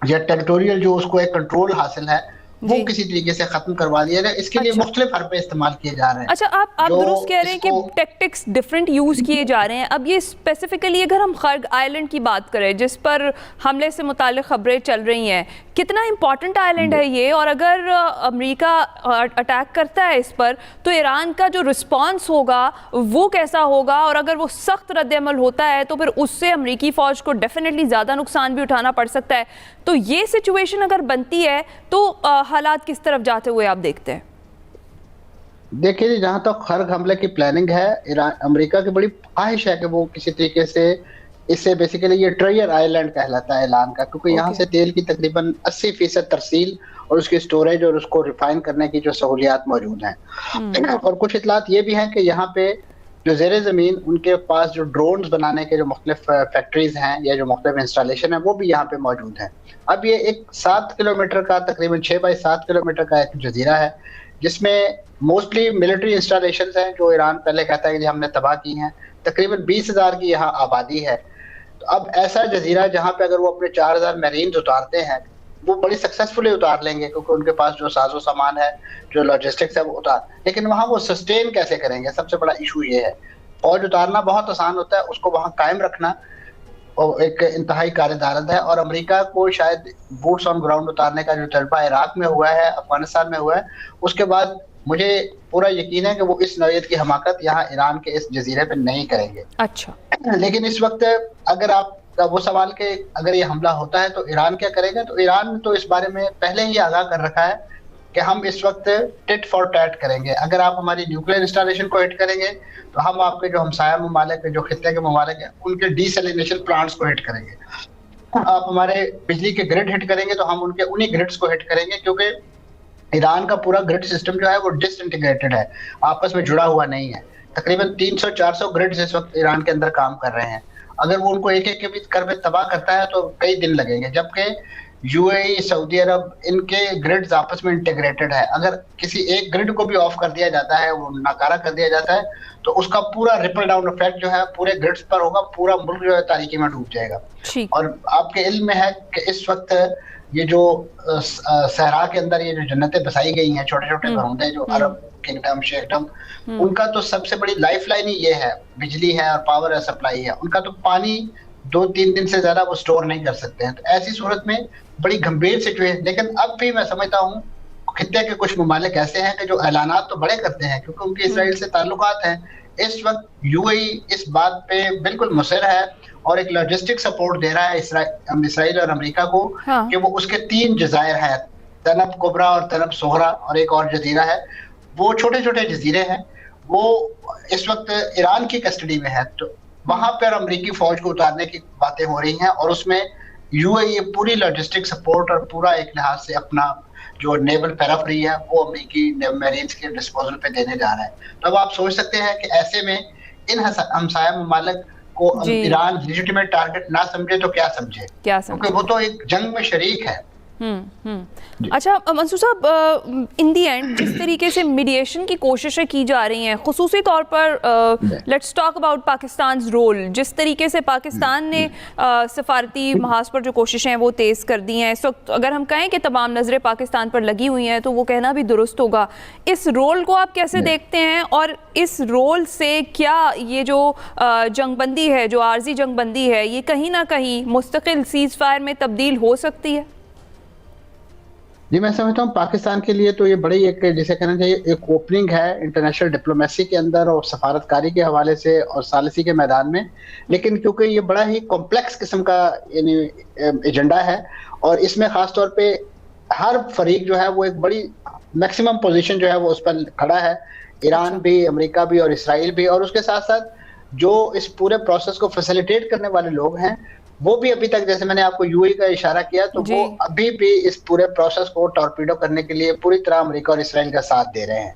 या टेरिटोरियल जो उसको एक कंट्रोल हासिल है वो किसी तरीके से खत्म करवा दिया जाए, इसके लिए मुख्तलिफ हरबे इस्तेमाल किए जा रहे हैं। अच्छा, आप दुरुस्त कह रहे हैं कि टैक्टिक्स डिफरेंट यूज किए जा रहे हैं। अब ये स्पेसिफिकली अगर हम खर्ग आइलैंड की बात करें जिस पर हमले से मुताल्लिक खबरें चल रही हैं, कितना इम्पोर्टेंट आइलैंड है ये, और अगर अमेरिका अटैक करता है इस पर तो ईरान का जो रिस्पॉन्स होगा वो कैसा होगा, और अगर वो सख्त रद्द-ए-अमल होता है तो फिर उससे अमेरिकी फ़ौज को डेफिनेटली ज़्यादा नुकसान भी उठाना पड़ सकता है। तो ये सिचुएशन अगर बनती है तो हालात किस तरफ जाते हुए आप देखते हैं? देखिए, जहाँ तक खर्ग हमले की प्लानिंग है, ईरान अमेरिका की बड़ी ख्वाहिश है कि वो किसी तरीके से इससे बेसिकली ये ट्रेजर आइलैंड कहलाता है ऐलान का, क्योंकि यहाँ से तेल की तकरीबन 80% तरसील और उसकी स्टोरेज और उसको रिफाइन करने की जो सहूलियात मौजूद हैं। और कुछ इतलात ये भी हैं कि यहाँ पे जो ज़ेरे ज़मीन उनके पास जो ड्रोन्स बनाने के जो मुख्तलिफ फैक्ट्रीज हैं या जो मुख्तलिफ इंस्टॉलेशन है वो भी यहाँ पे मौजूद हैं। अब ये एक 7 किलोमीटर का, तकरीबन 6 बाई 7 किलोमीटर का एक जजीरा है जिसमें मोस्टली मिलिट्री इंस्टॉलेशन हैं जो ईरान पहले कहता है कि हमने तबाह की हैं। तकरीबन 20,000 की यहाँ आबादी है। तो अब ऐसा जजीरा जहाँ पे अगर वो अपने 4,000 मरीन्स उतारते हैं वो बड़ी सक्सेसफुली उतार लेंगे, क्योंकि उनके पास जो साजो सामान है, जो लॉजिस्टिक्स है वो उतार, लेकिन वहाँ वो सस्टेन कैसे करेंगे, सबसे बड़ा इशू ये है। फौज उतारना बहुत आसान होता है, उसको वहाँ कायम रखना और एक इंतहाई कार्यदारद है। और अमेरिका को शायद बूट्स ऑन ग्राउंड उतारने का जो तजर्बा इराक में हुआ है, अफगानिस्तान में हुआ है, उसके बाद मुझे पूरा यकीन है कि वो इस नौयत की हमाकत यहाँ ईरान के इस जजीरे पे नहीं करेंगे। अच्छा, लेकिन इस वक्त अगर आप वो सवाल के अगर ये हमला होता है तो ईरान क्या करेगा, तो ईरान ने तो इस बारे में पहले ही आगाह कर रखा है कि हम इस वक्त टिट फॉर टैट करेंगे। अगर आप हमारी न्यूक्लियर इंस्टॉलेशन को हिट करेंगे तो हम आपके जो हमसाया ममालिक जो खित्ते के ममालिक हैं उनके डीसैलिनेशन प्लांट्स को हिट करेंगे। आप हमारे बिजली के ग्रिड हिट करेंगे तो हम उनके उन्हीं ग्रिड्स को हिट करेंगे, क्योंकि ईरान का पूरा ग्रिड सिस्टम जो है वो डिसइंटीग्रेटेड है, आपस में जुड़ा हुआ नहीं है। तकरीबन 300-400 ग्रिड्स इस वक्त ईरान के अंदर काम कर रहे हैं। अगर वो उनको एक एक के बीच कर में तबाह करता है तो कई दिन लगेंगे, जबकि यूएई, सऊदी अरब, इनके ग्रिड्स आपस में इंटीग्रेटेड है। अगर किसी एक ग्रिड को भी ऑफ कर दिया जाता है, वो नाकारा कर दिया जाता है, तो उसका पूरा रिपल डाउन इफेक्ट जो है पूरे ग्रिड्स पर होगा, पूरा मुल्क जो है तारीकी में डूब जाएगा। और आपके इल्म में है कि इस वक्त ये जो सहरा के अंदर ये जो जन्नतें बसाई गई हैं, छोटे छोटे घरोंदे जो अरब किंगडम, शेखडम, उनका तो सबसे बड़ी लाइफलाइन ही ये है, बिजली है और पावर सप्लाई है। उनका तो पानी 2-3 दिन से ज्यादा वो स्टोर नहीं कर सकते हैं। तो ऐसी सूरत में बड़ी गंभीर सिचुएशन, लेकिन अब भी मैं समझता हूँ खित्ते के कुछ ममालिक ऐसे हैं कि जो ऐलानात तो बड़े करते हैं क्योंकि उनके इसराइल से ताल्लुकात हैं। इस वक्त यूएई इस बात पे बिल्कुल मुसर है और एक लॉजिस्टिक सपोर्ट दे रहा है इसराइल और अमेरिका को, कि वो उसके 3 जज़ायर हैं, तनब कुबरा और तनब सोहरा और एक और जजीरा है, वो छोटे छोटे जजीरे हैं, वो इस वक्त ईरान की कस्टडी में है। तो वहां पर अमेरिकी फौज को उतारने की बातें हो रही हैं और उसमें यूएई पूरी लॉजिस्टिक सपोर्ट और पूरा एक लिहाज से अपना जो नेवल पैराफ्री है वो अमेरिकी मरीन्स के डिस्पोजल पे देने जा रहा है। तो अब आप सोच सकते हैं कि ऐसे में इन हमसाया ममालिक को ईरान लेजिटिमेट टारगेट ना समझे तो क्या समझे, क्योंकि वो तो एक जंग में शरीक है। अच्छा मंसूर साहब, इन दी एंड जिस तरीके से मीडिएशन की कोशिशें की जा रही हैं, खुसूसी तौर पर let's talk about Pakistan role, जिस तरीके से पाकिस्तान ने सफारती महाज पर जो कोशिशें हैं वो तेज़ कर दी हैं इस वक्त, अगर हम कहें कि तमाम नज़रें पाकिस्तान पर लगी हुई हैं तो वो कहना भी दुरुस्त होगा। इस रोल को आप कैसे देखते हैं और इस रोल से क्या ये जो जंगबंदी है, जो आर्जी जंगबंदी है, ये कहीं ना कहीं मुस्तकिल सीज़ फायर में तब्दील हो सकती है? जी, मैं समझता हूँ पाकिस्तान के लिए तो ये बड़ी एक, जिसे कहना चाहिए, एक ओपनिंग है इंटरनेशनल डिप्लोमेसी के अंदर और सफारतकारी के हवाले से और सालिसी के मैदान में। लेकिन क्योंकि ये बड़ा ही कॉम्प्लेक्स किस्म का एजेंडा है और इसमें खास तौर पे हर फरीक जो है वो एक बड़ी मैक्सिमम पोजीशन जो है वो उस पर खड़ा है, ईरान भी, अमेरिका भी और इसराइल भी, और उसके साथ साथ जो इस पूरे प्रोसेस को फैसिलिटेट करने वाले लोग हैं वो भी अभी तक, जैसे मैंने आपको यूएई का इशारा किया, तो वो अभी भी इस पूरे प्रोसेस को टॉर्पीडो करने के लिए पूरी तरह अमेरिका और इसराइल का साथ दे रहे हैं।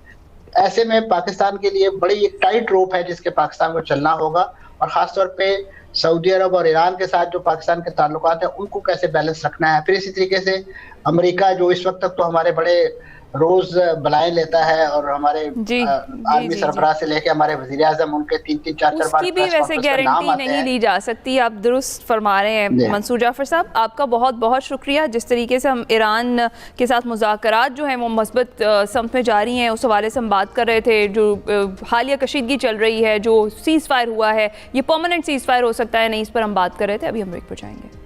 ऐसे में पाकिस्तान के लिए बड़ी एक टाइट रोप है जिसके पाकिस्तान को चलना होगा, और खासतौर पे सऊदी अरब और ईरान के साथ जो पाकिस्तान के ताल्लुकात हैं उनको कैसे बैलेंस रखना है। फिर इसी तरीके से अमेरिका जो इस वक्त तक तो हमारे बड़े रोज बलाएं लेता है और हमारे आर्मी सरबराह से लेके हमारे वजीर आजम उनके 3-3, 4-4 बार उसकी भी वैसे गारंटी नहीं ली जा सकती। आप दुरुस्त फरमा रहे हैं मंसूर जाफर साहब, आपका बहुत बहुत शुक्रिया। जिस तरीके से हम ईरान के साथ मुज़ाकरात जो हैं वो मस्बत समत में जारी हैं, उस हवाले से हम बात कर रहे थे। जो हालिया कशीदगी चल रही है, जो सीज़ फायर हुआ है, ये परमानेंट सीज़ फायर हो सकता है नहीं, इस पर हम बात कर रहे थे। अभी हम ब्रेक पर जाएंगे।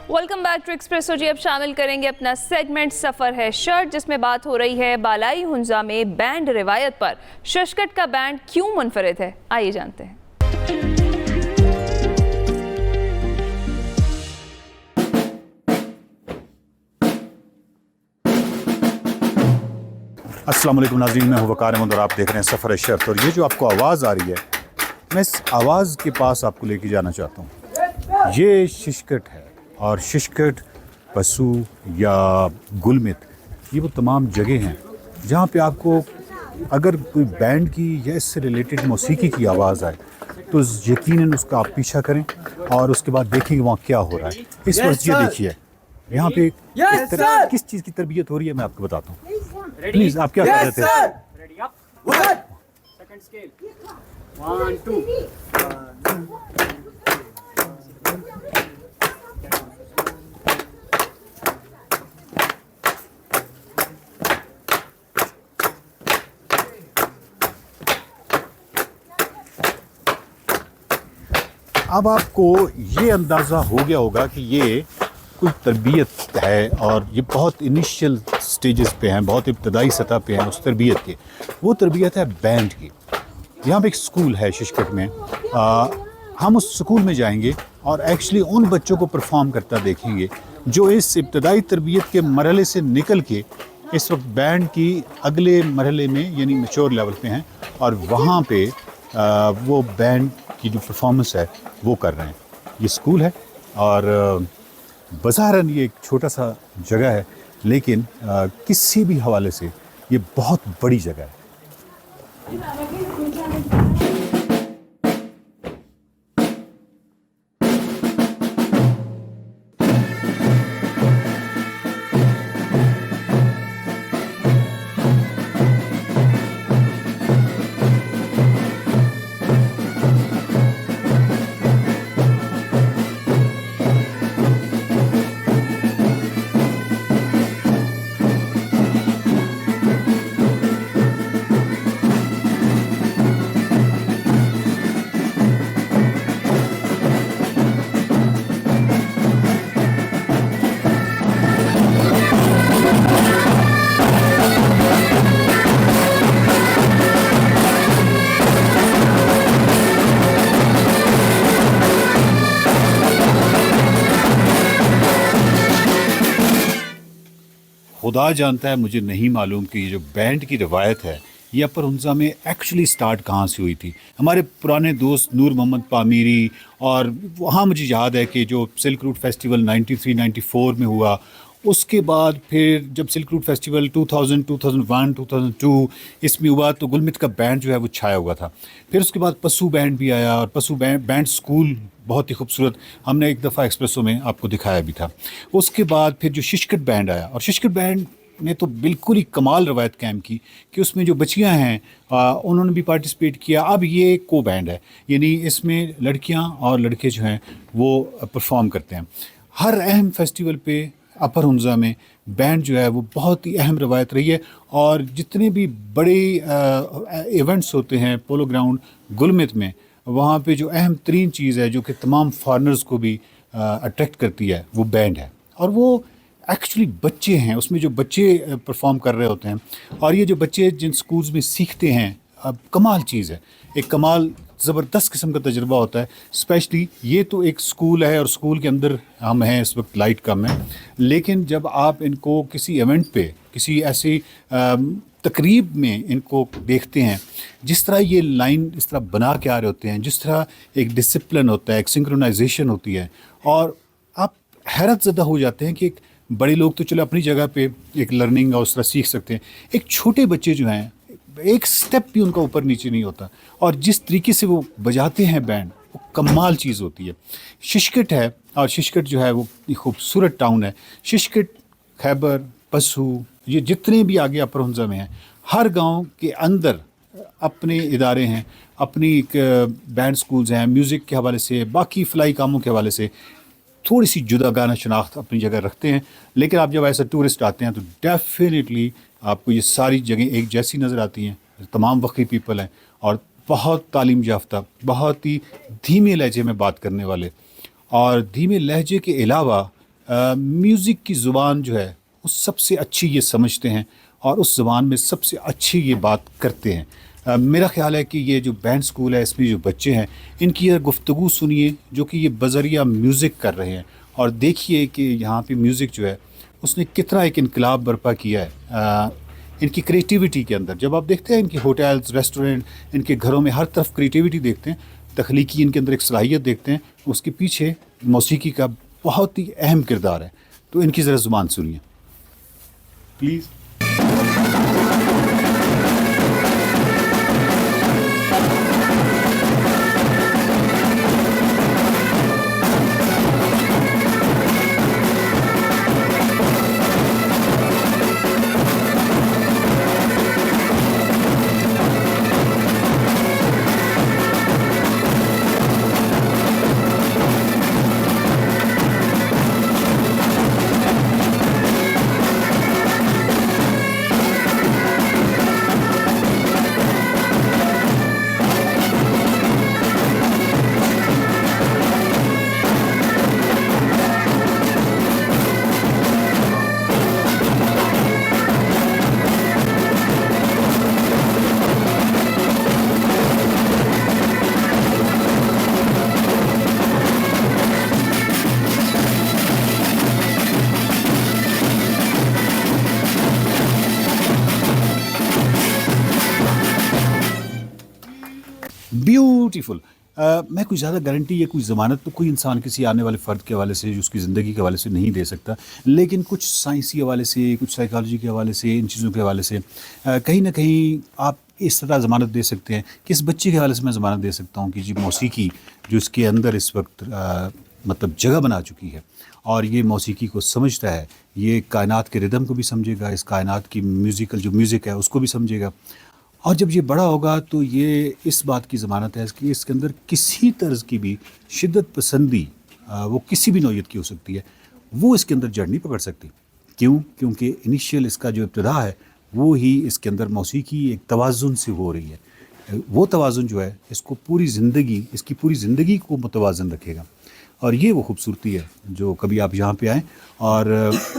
वेलकम बैक टू एक्सप्रेसो जी। अब शामिल करेंगे अपना सेगमेंट सफ़र है शर्ट, जिसमें बात हो रही है बालाई हुंजा में बैंड रिवायत पर। शशकट का बैंड क्यों मुनफरिद है, आइए जानते हैं। अस्सलाम वालेकुम नाज़रीन, मैं हूं वकार अहमद और आप देख रहे हैं सफ़र है शर्त। और ये जो आपको आवाज़ आ रही है, मैं इस आवाज़ के पास आपको लेके जाना चाहता हूँ। ये शशकट है और शशकट, पसू या गुलमित, ये वो तमाम जगह हैं जहाँ पे आपको अगर कोई बैंड की या इससे रिलेटेड मौसीकी की आवाज़ आए तो यकीनन उसका आप पीछा करें और उसके बाद देखेंगे वहाँ क्या हो रहा है। इस वक्त ये देखिए यहाँ पे किस चीज़ की तरबियत हो रही है, मैं आपको बताता हूँ। प्लीज़, आप क्या कर रहे थे? अब आपको ये अंदाज़ा हो गया होगा कि ये कोई तरबियत है और ये बहुत इनिशियल स्टेजेस पे हैं, बहुत इब्तदाई सतह पे हैं उस तरबियत के। वो तरबियत है बैंड की। यहाँ पे एक स्कूल है शशकट में, हम उस स्कूल में जाएंगे और एक्चुअली उन बच्चों को परफॉर्म करता देखेंगे जो इस इब्तदाई तरबियत के मरहले से निकल के इस वक्त बैंड की अगले मरहले में यानी मैच्योर लेवल पे हैं और वहाँ पे वो बैंड की जो परफॉर्मेंस है वो कर रहे हैं। ये स्कूल है और बज़ाहिरन ये एक छोटा सा जगह है, लेकिन किसी भी हवाले से ये बहुत बड़ी जगह है। खुदा जानता है, मुझे नहीं मालूम कि ये जो बैंड की रवायत है ये अपर हुंज़ा में एक्चुअली स्टार्ट कहाँ से हुई थी। हमारे पुराने दोस्त नूर मोहम्मद पामीरी, और वहाँ मुझे याद है कि जो सिल्क रूट फेस्टिवल 93-94 में हुआ, उसके बाद फिर जब सिल्क रूट फेस्टिवल 2000, 2001, 2002 इसमें हुआ तो गुलमित का बैंड जो है वो छाया हुआ था। फिर उसके बाद पशु बैंड भी आया, और पशु बैंड स्कूल बहुत ही खूबसूरत, हमने एक दफ़ा एक्सप्रेसो में आपको दिखाया भी था। उसके बाद फिर जो शिशकट बैंड आया, और शिशकट बैंड ने तो बिल्कुल ही कमाल रवायत कायम की कि उसमें जो बच्चियां हैं उन्होंने भी पार्टिसिपेट किया। अब ये को बैंड है, यानी इसमें लड़कियां और लड़के जो हैं वो परफॉर्म करते हैं। हर अहम फेस्टिवल पे अपर हुंज़ा में बैंड जो है वो बहुत ही अहम रवायत रही है, और जितने भी बड़े इवेंट्स होते हैं पोलो ग्राउंड गुलमित में, वहाँ पे जो अहम तरीन चीज़ है जो कि तमाम फॉरनर्स को भी अट्रैक्ट करती है वो बैंड है। और वो एक्चुअली बच्चे हैं, उसमें जो बच्चे परफॉर्म कर रहे होते हैं, और ये जो बच्चे जिन स्कूल्स में सीखते हैं, अब कमाल चीज़ है, एक कमाल ज़बरदस्त किस्म का तजुर्बा होता है। स्पेशली ये तो एक स्कूल है और स्कूल के अंदर हम हैं, इस वक्त लाइट कम है, लेकिन जब आप इनको किसी इवेंट पे, किसी ऐसी तकरीब में इनको देखते हैं, जिस तरह ये लाइन इस तरह बना के आ रहे होते हैं, जिस तरह एक डिसिप्लिन होता है, एक सिंक्रोनाइजेशन होती है, और आप हैरत ज़दा हो जाते हैं कि बड़े लोग तो चलो अपनी जगह पे एक लर्निंग और उस तरह सीख सकते हैं, एक छोटे बच्चे जो हैं एक स्टेप भी उनका ऊपर नीचे नहीं होता, और जिस तरीके से वो बजाते हैं बैंड वो कमाल चीज़ होती है। शिशकट है, और शिशकट जो है वो खूबसूरत टाउन है। शिशकट, खैबर, पशु, ये जितने भी आगे अपर हुंज़ा में हैं, हर गांव के अंदर अपने इदारे हैं, अपनी एक बैंड स्कूल्स हैं, म्यूज़िक के हवाले से, बाकी फ़लाई कामों के हवाले से थोड़ी सी जुदागाना शनाख्त अपनी जगह रखते हैं। लेकिन आप जब ऐसा टूरिस्ट आते हैं तो डेफिनेटली आपको ये सारी जगह एक जैसी नज़र आती हैं, तमाम वक्की पीपल हैं, और बहुत तालीम याफ्ता, बहुत ही धीमे लहजे में बात करने वाले, और धीमे लहजे के अलावा म्यूज़िक की ज़ुबान जो है वो सबसे अच्छी ये समझते हैं, और उस ज़ुबान में सबसे अच्छी ये बात करते हैं। मेरा ख़्याल है कि ये जो बैंड स्कूल है, इसमें जो बच्चे हैं, इनकी यह गुफ्तगू सुनिए जो कि ये बज़रिया म्यूज़िक कर रहे हैं, और देखिए कि यहाँ पे म्यूज़िक जो है उसने कितना एक इनकलाब बर्पा किया है इनकी क्रिएटिविटी के अंदर। जब आप देखते हैं इनके होटल्स, रेस्टोरेंट, इनके घरों में हर तरफ क्रिएटिविटी देखते हैं, तख्लीकी इनके अंदर एक सलाहियत देखते हैं, उसके पीछे मौसीकी का बहुत ही अहम किरदार है। तो इनकी ज़रा ज़ुबान सुनिए प्लीज़। ब्यूटीफुल। मैं कोई ज़्यादा गारंटी या कोई ज़मानत तो कोई इंसान किसी आने वाले फ़र्द के हवाले से, उसकी ज़िंदगी के हवाले से नहीं दे सकता, लेकिन कुछ साइंसी हवाले से, कुछ साइकोलॉजी के हवाले से, इन चीज़ों के हवाले से कहीं ना कहीं आप इस तरह ज़मानत दे सकते हैं कि इस बच्चे के हवाले से मैं ज़मानत दे सकता हूँ कि जी मौसीकी जो इसके अंदर इस वक्त मतलब जगह बना चुकी है और ये मौसीकी को समझता है, ये कायनात के रिदम को भी समझेगा, इस कायनात की म्यूज़िक है उसको भी समझेगा। और जब ये बड़ा होगा तो ये इस बात की ज़मानत है कि इसके अंदर किसी तर्ज़ की भी शिद्दत पसंदी वो किसी भी नौयत की हो सकती है, वो इसके अंदर जड़ नहीं पकड़ सकती। क्यों? क्योंकि इनिशियल इसका जो इब्तिदा है वो ही इसके अंदर मौसीकी एक तवाज़ुन से हो रही है। वो तवाज़ुन जो है इसको इसकी पूरी ज़िंदगी को मुतवाज़न रखेगा। और ये वो खूबसूरती है जो कभी आप यहाँ पे आएँ और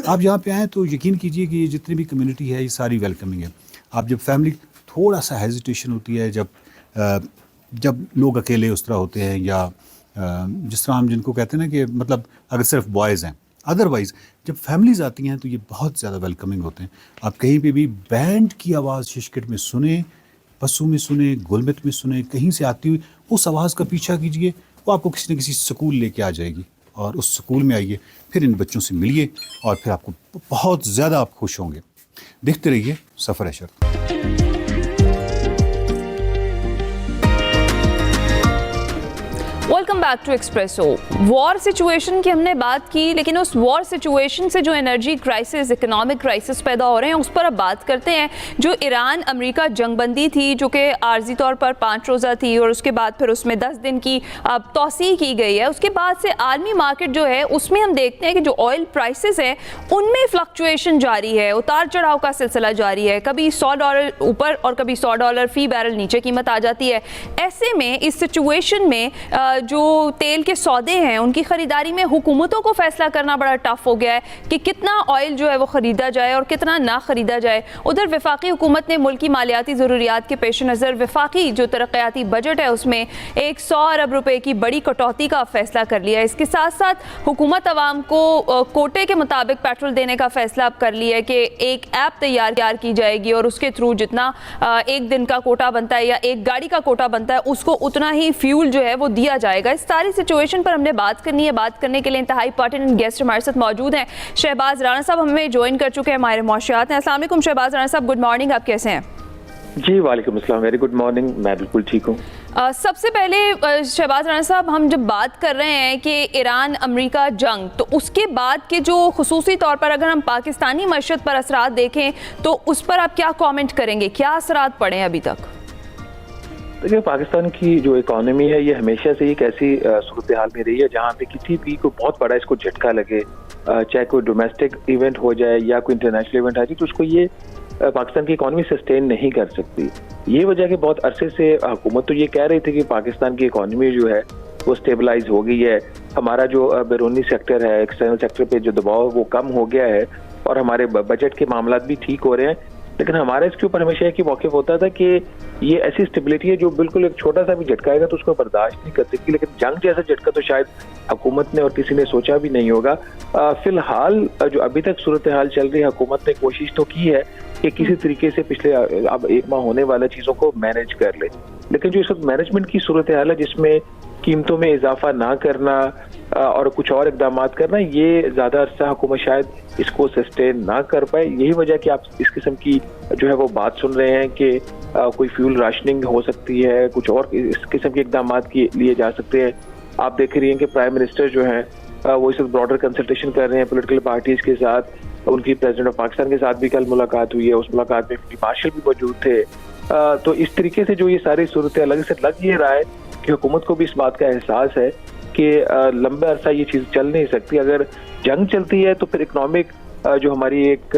आप यहाँ पे आएँ तो यकीन कीजिए कि ये जितनी भी कम्युनिटी है ये सारी वेलकमिंग है। आप जब फैमिली थोड़ा सा हेजिटेशन होती है जब लोग अकेले उस तरह होते हैं या जिस तरह हम जिनको कहते हैं ना कि मतलब अगर सिर्फ बॉयज़ हैं, अदरवाइज़ जब फैमिलीज़ आती हैं तो ये बहुत ज़्यादा वेलकमिंग होते हैं। आप कहीं पे भी बैंड की आवाज़ शिशकट में सुने, बसों में सुने, गुलमित में सुने, कहीं से आती हुई उस आवाज़ का पीछा कीजिए, वो आपको किसी न किसी स्कूल लेके आ जाएगी और उस स्कूल में आइए, फिर इन बच्चों से मिलिए और फिर आपको बहुत ज़्यादा आप खुश होंगे। देखते रहिए सफ़र शर्त। Welcome back to Expresso. War situation की हमने बात की, लेकिन उस वॉर सिचुएशन से जो एनर्जी क्राइसिस, इकोनॉमिक क्राइसिस पैदा हो रहे हैं उस पर अब बात करते हैं। जो ईरान अमेरिका जंगबंदी थी जो कि आर्जी तौर पर 5 रोज़ा थी और उसके बाद फिर उसमें 10 दिन की तोसी की गई है, उसके बाद से आलमी मार्केट जो है उसमें हम देखते हैं कि जो ऑयल प्राइसेस हैं उनमें फ्लक्चुएशन जारी है, उतार चढ़ाव का सिलसिला जारी है। कभी $100 ऊपर और कभी $100 फी बैरल नीचे कीमत आ जाती है। ऐसे में इस सिचुएशन में जो तेल के सौदे हैं उनकी ख़रीदारी में हुकूमतों को फ़ैसला करना बड़ा टफ हो गया है कि कितना ऑयल जो है वो ख़रीदा जाए और कितना ना ख़रीदा जाए। उधर वफाकी हुकूमत ने मुल्की मालियाती ज़रूरियात के पेश नज़र वफाकी जो तरक्याती बजट है उसमें 100 अरब रुपए की बड़ी कटौती का फ़ैसला कर लिया है। इसके साथ साथ हुकूमत अवाम को कोटे के मुताबिक पेट्रोल देने का फ़ैसला अब कर लिया है कि एक ऐप तैयार की जाएगी और उसके थ्रू जितना एक दिन का कोटा बनता है या एक गाड़ी का कोटा बनता है उसको उतना ही फ्यूल जो है वो दिया जाएगा। इस सारी सिचुएशन पर हमने बात करनी है। बात करने के लिए इंतहाई पर्टिनेंट गेस्ट हमारे साथ मौजूद हैं। शहबाज राणा साहब हमें ज्वाइन कर चुके हैं, हमारे मौशियात हैं। अस्सलाम वालेकुम शहबाज राणा साहब, गुड मॉर्निंग, आप कैसे हैं? जी वालेकुम अस्सलाम, वेरी गुड मॉर्निंग, मैं बिल्कुल ठीक हूँ। सबसे पहले शहबाज राणा साहब, हम जब बात कर रहे हैं कि ईरान अमेरिका जंग, तो उसके बाद के जो खुसूसी तौर पर अगर हम पाकिस्तानी मईशत पर असरात देखें तो उस पर आप क्या कमेंट करेंगे, क्या असरात पड़े अभी तक? देखिए, पाकिस्तान की जो इकॉनमी है ये हमेशा से एक ऐसी सूरत हाल में रही है जहाँ पे किसी भी को बहुत बड़ा इसको झटका लगे, चाहे कोई डोमेस्टिक इवेंट हो जाए या कोई इंटरनेशनल इवेंट आ जाए, तो उसको ये पाकिस्तान की इकॉनमी सस्टेन नहीं कर सकती। ये वजह के बहुत अरसे से हुकूमत तो ये कह रही थी कि पाकिस्तान की इकॉनमी जो है वो स्टेबलाइज हो गई है, हमारा जो बैरूनी सेक्टर है, एक्सटर्नल सेक्टर पे जो दबाव है वो कम हो गया है और हमारे बजट के मामला भी ठीक हो रहे हैं। लेकिन हमारा इसके ऊपर हमेशा एक ही मौक़िफ़ होता था कि ये ऐसी स्टेबिलिटी है जो बिल्कुल एक छोटा सा भी झटका आएगा तो उसको बर्दाश्त नहीं कर सकती। लेकिन जंग जैसा झटका तो शायद हुकूमत ने और किसी ने सोचा भी नहीं होगा। फिलहाल जो अभी तक सूरत हाल चल रही है, हुकूमत ने कोशिश तो की है कि किसी तरीके से पिछले अब 1 माह होने वाला चीज़ों को मैनेज कर ले, लेकिन जो इस वक्त मैनेजमेंट की सूरत हाल है जिसमें कीमतों में इजाफा ना करना और कुछ और इकदाम करना, ये ज़्यादा अरसा हुकूमत शायद इसको सस्टेन ना कर पाए। यही वजह कि आप इस किस्म की जो है वो बात सुन रहे हैं कि कोई फ्यूल राशनिंग हो सकती है, कुछ और इस किस्म के इकदाम लिए जा सकते हैं। आप देख रही हैं कि प्राइम मिनिस्टर जो हैं वो इस ब्रॉडर कंसल्टेशन कर रहे हैं पॉलिटिकल पार्टीज़ के साथ। उनकी प्रेसिडेंट ऑफ पाकिस्तान के साथ भी कल मुलाकात हुई है, उस मुलाकात में फील्ड मार्शल भी मौजूद थे। तो इस तरीके से जो ये सारी सूरत अलग से लग ये रहा है कि हुकूमत को भी इस बात का एहसास है कि लंबा अरसा ये चीज़ चल नहीं सकती। अगर जंग चलती है तो फिर इकनॉमिक जो हमारी एक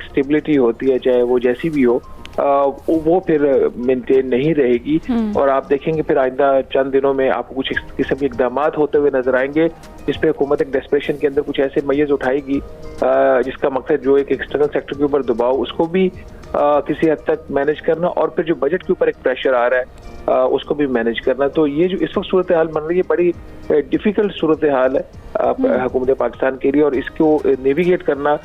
स्टेबिलिटी होती है, चाहे वो जैसी भी हो, वो फिर मेंटेन नहीं रहेगी। और आप देखेंगे फिर आइंदा चंद दिनों में आपको कुछ किस्म के इकदाम होते हुए नजर आएंगे जिसपे हुकूमत एक डेस्परेशन के अंदर कुछ ऐसे मैयज उठाएगी जिसका मकसद जो एक एक्सटर्नल सेक्टर के ऊपर दबाव उसको भी किसी हद तक मैनेज करना, और फिर जो बजट के ऊपर एक प्रेशर आ रहा है उसको भी मैनेज करना। तो ये जो इस वक्त सूरत हाल बन रही है बड़ी डिफिकल्ट सूरत हाल है हुकूमत पाकिस्तान के लिए, और इसको नेविगेट करना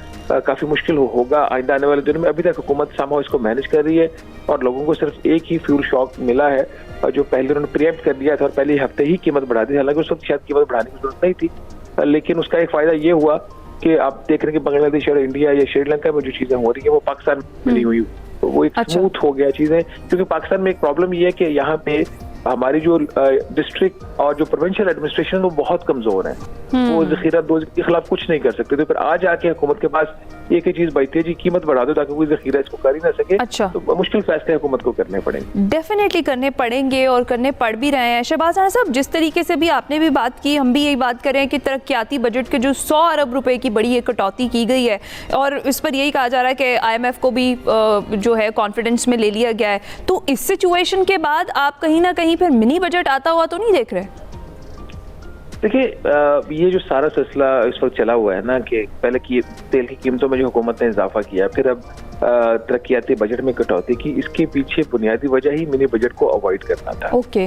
काफी मुश्किल होगा आइंदा आने वाले दिनों में। अभी तक हुकूमत सामो इसको मैनेज कर रही है और लोगों को सिर्फ एक ही फ्यूल शॉक मिला है जो पहले उन्होंने प्रीएम्प्ट कर दिया था और पहले हफ्ते ही कीमत बढ़ा दी। हालांकि उस वक्त शायद कीमत बढ़ाने की जरूरत नहीं थी, लेकिन उसका एक फायदा ये हुआ कि आप देख रहे हैं कि बांग्लादेश और इंडिया या श्रीलंका में जो चीजें हो रही है वो पाकिस्तान में नहीं हुई, तो वो एक स्मूथ हो गया चीजें। क्योंकि पाकिस्तान में एक प्रॉब्लम ये है कि यहाँ पे हमारी जो डिस्ट्रिक्ट और जो प्रोविंशियल एडमिनिस्ट्रेशन वो बहुत कमजोर है, वो जखीरा दोज के खिलाफ कुछ नहीं कर सकते। तो फिर आज आके हुकूमत के पास एक ही चीज बचती है जी, कीमत बढ़ा दो ताकि कोई जखीरा इसको कर ही ना सके। अच्छा। तो मुश्किल फैसले हुकूमत को करने पड़ेंगे, डेफिनेटली करने पड़ेंगे और करने पड़ भी रहे हैं। शहबाज राना साहब, जिस तरीके से भी आपने भी बात की, हम भी यही बात करें कि तरक्याती बजट के जो 100 अरब रुपए की बड़ी एक कटौती की गई है और इस पर यही कहा जा रहा है कि IMF को भी जो है कॉन्फिडेंस में ले लिया गया है, तो इस सिचुएशन के बाद आप कहीं ना कहीं फिर मिनी बजट आता हुआ तो नहीं देख रहे? देखिए ये जो सारा सिलसिला इस वक्त चला हुआ है ना कि पहले की तेल की कीमतों में जो हुकूमत ने इजाफा किया, फिर अब तरक्याती बजट में कटौती की, इसके पीछे बुनियादी वजह ही मिनी बजट को अवॉइड करना था। ओके।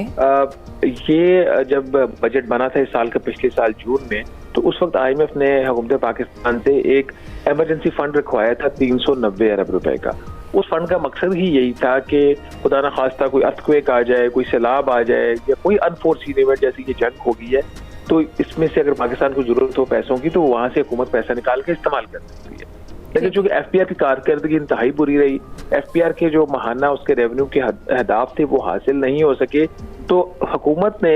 ये जब बजट बना था इस साल का पिछले साल जून में, तो उस वक्त IMF ने हुकूमत पाकिस्तान से एक इमरजेंसी फंड रखवाया था 390 अरब रुपए का। उस फंड का मकसद ही यही था कि खुदा न खास्ता कोई अर्थक्वेक आ जाए, कोई सैलाब आ जाए या कोई अनफोर्सीन इवेंट जैसी ये जंग हो गई है, तो इसमें से अगर पाकिस्तान को जरूरत हो पैसों की तो वहां से हुकूमत पैसा निकाल के इस्तेमाल कर सकती है। लेकिन चूंकि FPR की कारकर्दगी इंतहाई बुरी रही, FPR के जो माहाना उसके रेवेन्यू के अहदाफ थे वो हासिल नहीं हो सके, तो हुकूमत ने